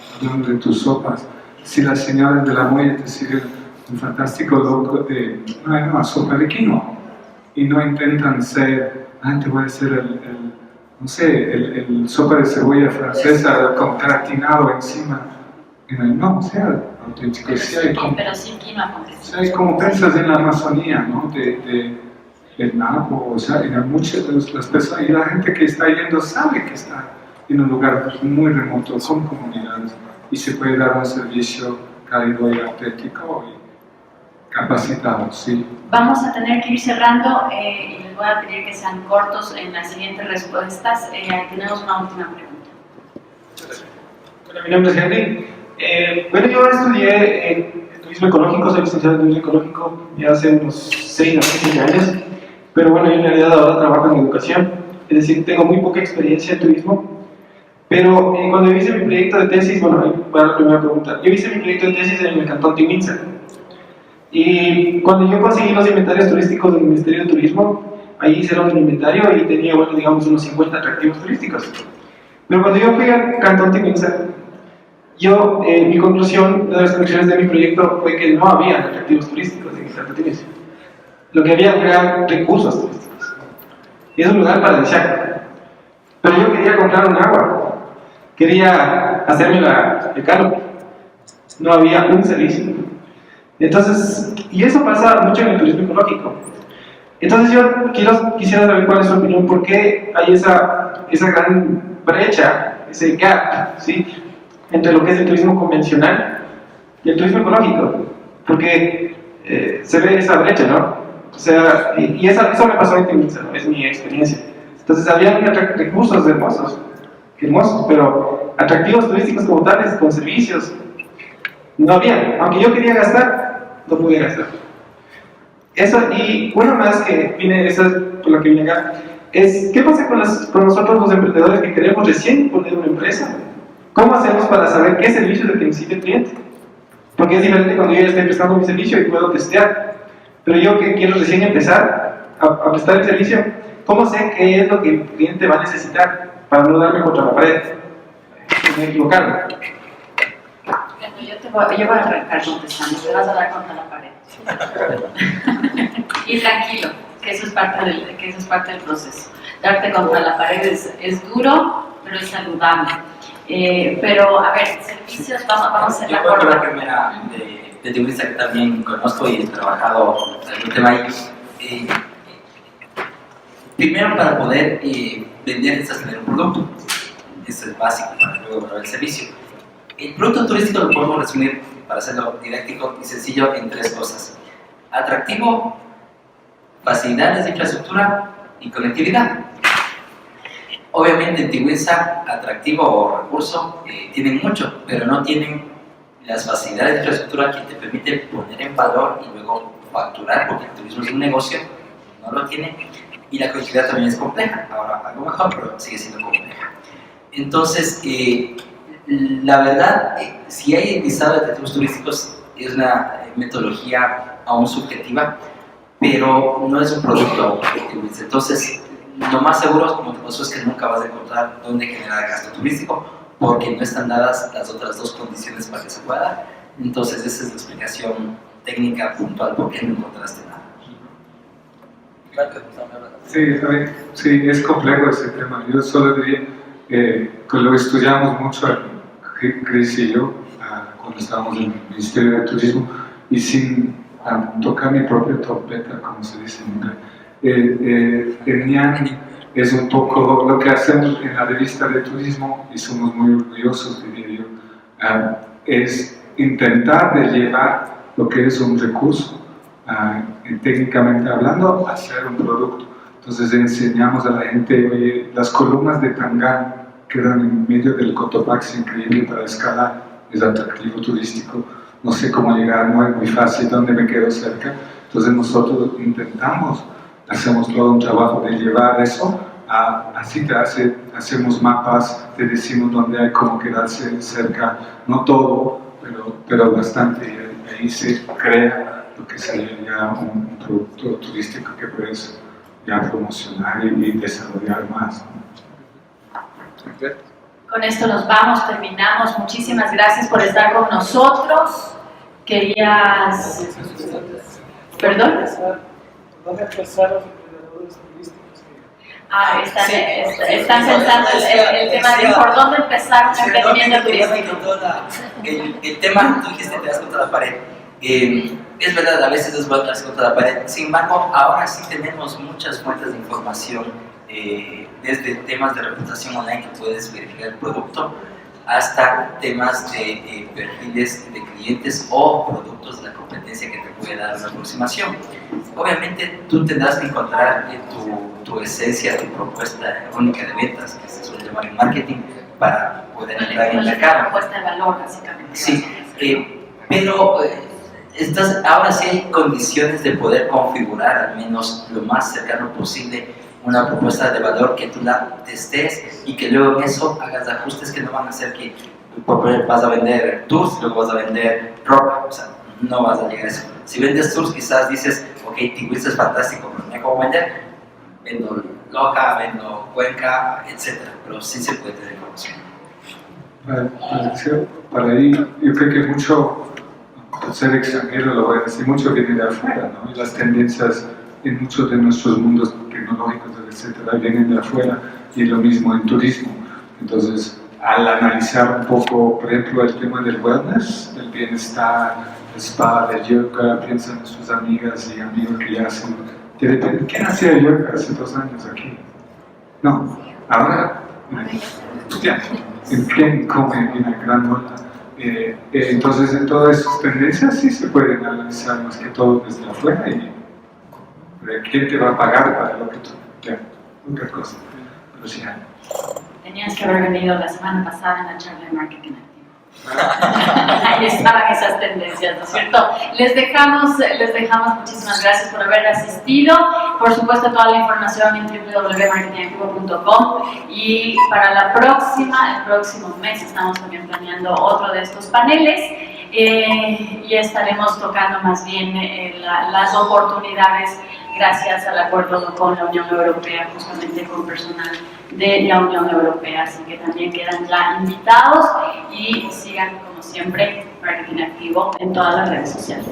[SPEAKER 4] de tus sopas. Si las señoras de La Moya te sirven un fantástico loco de una sopa de quinoa, y no intentan ser, te voy a hacer el sopa de cebolla francesa con gratinado encima. No, sea auténtico.
[SPEAKER 2] Pero sí quinoa con queso.
[SPEAKER 4] Sí, como piensas en la Amazonía, ¿no? del Napo, o sea, en muchas de las personas, y la gente que está yendo sabe que está en un lugar muy remoto, con comunidades, y se puede dar un servicio cálido y auténtico y capacitado, sí.
[SPEAKER 2] Vamos a tener que ir cerrando y les voy a pedir que sean cortos en las siguientes respuestas. Tenemos una última pregunta.
[SPEAKER 7] Hola, mi nombre es Henry. Bueno, yo estudié en turismo ecológico, soy licenciado en turismo ecológico ya hace unos 6 o 7 años, pero bueno, yo en realidad ahora trabajo en educación, es decir, tengo muy poca experiencia en turismo, pero cuando yo hice mi proyecto de tesis, bueno, ahí va la primera pregunta, yo hice mi proyecto de tesis en el Cantón Timinsa, y cuando yo conseguí los inventarios turísticos del Ministerio de Turismo, ahí hicieron el inventario y tenía, bueno, digamos, unos 50 atractivos turísticos, pero cuando yo fui al Cantón Timinsa, mi conclusión, una de las conclusiones de mi proyecto fue que no había atractivos turísticos en Cantón Timinsa. Lo que había eran recursos turísticos. Y es un lugar paradisíaco. Pero yo quería comprar un agua, quería hacerme el canopy. No había un servicio. Entonces, y eso pasa mucho en el turismo ecológico. Entonces yo quisiera saber cuál es su opinión, por qué hay esa gran brecha, ese gap, ¿sí?, entre lo que es el turismo convencional y el turismo ecológico, porque se ve esa brecha, ¿no? O sea, y eso me pasó en Timinsa, ¿no? Es mi experiencia. Entonces había recursos hermosos, pero atractivos turísticos como tales, con servicios, no había. Aunque yo quería gastar, no pude gastar. Eso, y uno más que viene, eso es por lo que vine acá, es ¿qué pasa con nosotros los emprendedores que queremos recién poner una empresa? ¿Cómo hacemos para saber qué servicio es el que necesita el cliente? Porque es diferente cuando yo ya estoy prestando mi servicio y puedo testear. Pero yo que quiero recién empezar, a prestar el servicio, ¿cómo sé qué es lo que el cliente va a necesitar para no darme contra la pared? Me he equivocado.
[SPEAKER 2] Bueno, yo voy a arrancar contestando, te vas a dar contra la pared. Y tranquilo, que eso es parte del proceso. Darte contra la pared es duro, pero es saludable. Pero, a ver, servicios, vamos a hacer la
[SPEAKER 3] Yo creo que la
[SPEAKER 2] forma.
[SPEAKER 3] primera de Tiwisa que también conozco y he trabajado en el tema ahí. Primero, para poder vender, necesitas tener un producto. Eso es básico para luego valorar el servicio. El producto turístico lo podemos resumir, para hacerlo didáctico y sencillo, en 3 cosas: atractivo, facilidades de infraestructura y conectividad. Obviamente en Tiwisa, atractivo o recurso tienen mucho, pero no tienen las facilidades de infraestructura que te permiten poner en valor y luego facturar, porque el turismo es un negocio, no lo tiene, y la conectividad también es compleja. Ahora algo mejor, pero sigue siendo compleja. Entonces, la verdad, si hay listado de atractivos turísticos, es una metodología aún subjetiva, pero no es un producto objetivo. Entonces, lo más seguro, como te pasó, es que nunca vas a encontrar dónde generar gasto turístico, porque no están dadas las otras 2 condiciones para que se pueda dar. Entonces, esa es la explicación técnica puntual por qué no encontraste nada.
[SPEAKER 4] Sí, es complejo ese tema. Yo solo diría que lo estudiamos mucho, Chris y yo, cuando estábamos en el Ministerio de Turismo, y sin tocar mi propia trompeta, como se dice en inglés. El NIAN es un poco lo que hacemos en la revista de turismo, y somos muy orgullosos, diría yo, es intentar de llevar lo que es un recurso, técnicamente hablando, a ser un producto. Entonces enseñamos a la gente, oye, las columnas de Tangán quedan en medio del Cotopaxi, increíble para escalar, es atractivo turístico, no sé cómo llegar, no es muy fácil, ¿dónde me quedo cerca? Entonces nosotros intentamos, hacemos todo un trabajo de llevar eso, así hacemos mapas, te decimos dónde hay cómo quedarse cerca, no todo, pero bastante, y ahí se crea lo que sería ya un producto turístico que puedes ya promocionar y desarrollar más.
[SPEAKER 2] Con esto nos vamos, terminamos. Muchísimas gracias por estar con nosotros. Querías... ¿Perdón?
[SPEAKER 8] ¿Dónde empezar los emprendedores turísticos?
[SPEAKER 2] Están pensando el tema de por dónde empezar un emprendimiento turístico.
[SPEAKER 3] El tema, tú dijiste, te das contra la pared. Es verdad, a veces es bueno darse contra la pared. Sin embargo, ahora sí tenemos muchas fuentes de información, desde temas de reputación online que puedes verificar el producto, hasta temas de perfiles de clientes o productos de la competencia que te puede dar una aproximación. Obviamente tú tendrás que encontrar tu esencia, tu propuesta única de ventas, que se suele llamar en marketing, para poder entrar en el mercado.
[SPEAKER 2] Propuesta de valor, básicamente.
[SPEAKER 3] Sí, pero ahora sí hay condiciones de poder configurar al menos lo más cercano posible una propuesta de valor, que tú la testes y que luego en eso hagas ajustes que no van a hacer que vas a vender tours y luego vas a vender ropa. O sea, no vas a llegar a eso. Si vendes tours, quizás dices, ok, Tiwisa es fantástico, pero no hay cómo vender. Vendo Loja, vendo Cuenca, etc. Pero sí se puede tener información.
[SPEAKER 4] Para ahí, yo creo que mucho, por ser extranjero, lo voy a decir, mucho viene de afuera, ¿no? Y las tendencias en muchos de nuestros mundos tecnológicos, etcétera, vienen de afuera, y lo mismo en turismo. Entonces, al analizar un poco, por ejemplo, el tema del wellness, del bienestar, el spa, del yoga, piensan en sus amigas y amigos que ya hacen. ¿Quién hacía yoga hace 2 años aquí? No, ahora, hostia, ¿quién come en la granola? Entonces, en todas esas tendencias sí se pueden analizar más que todo desde afuera, y ¿quién te va a pagar para lo que tú? Ya, otra cosa. Pero sí,
[SPEAKER 2] Tenías que haber venido la semana pasada en la charla de marketing activo. Ahí estaban esas tendencias, ¿no es cierto? Les dejamos, muchísimas gracias por haber asistido. Por supuesto, toda la información en www.marketingactivo.com, y para el próximo mes estamos también planeando otro de estos paneles, y estaremos tocando más bien las oportunidades gracias al acuerdo con la Unión Europea, justamente con personal de la Unión Europea. Así que también quedan ya invitados y sigan, como siempre, Marketing Activo en todas las redes sociales.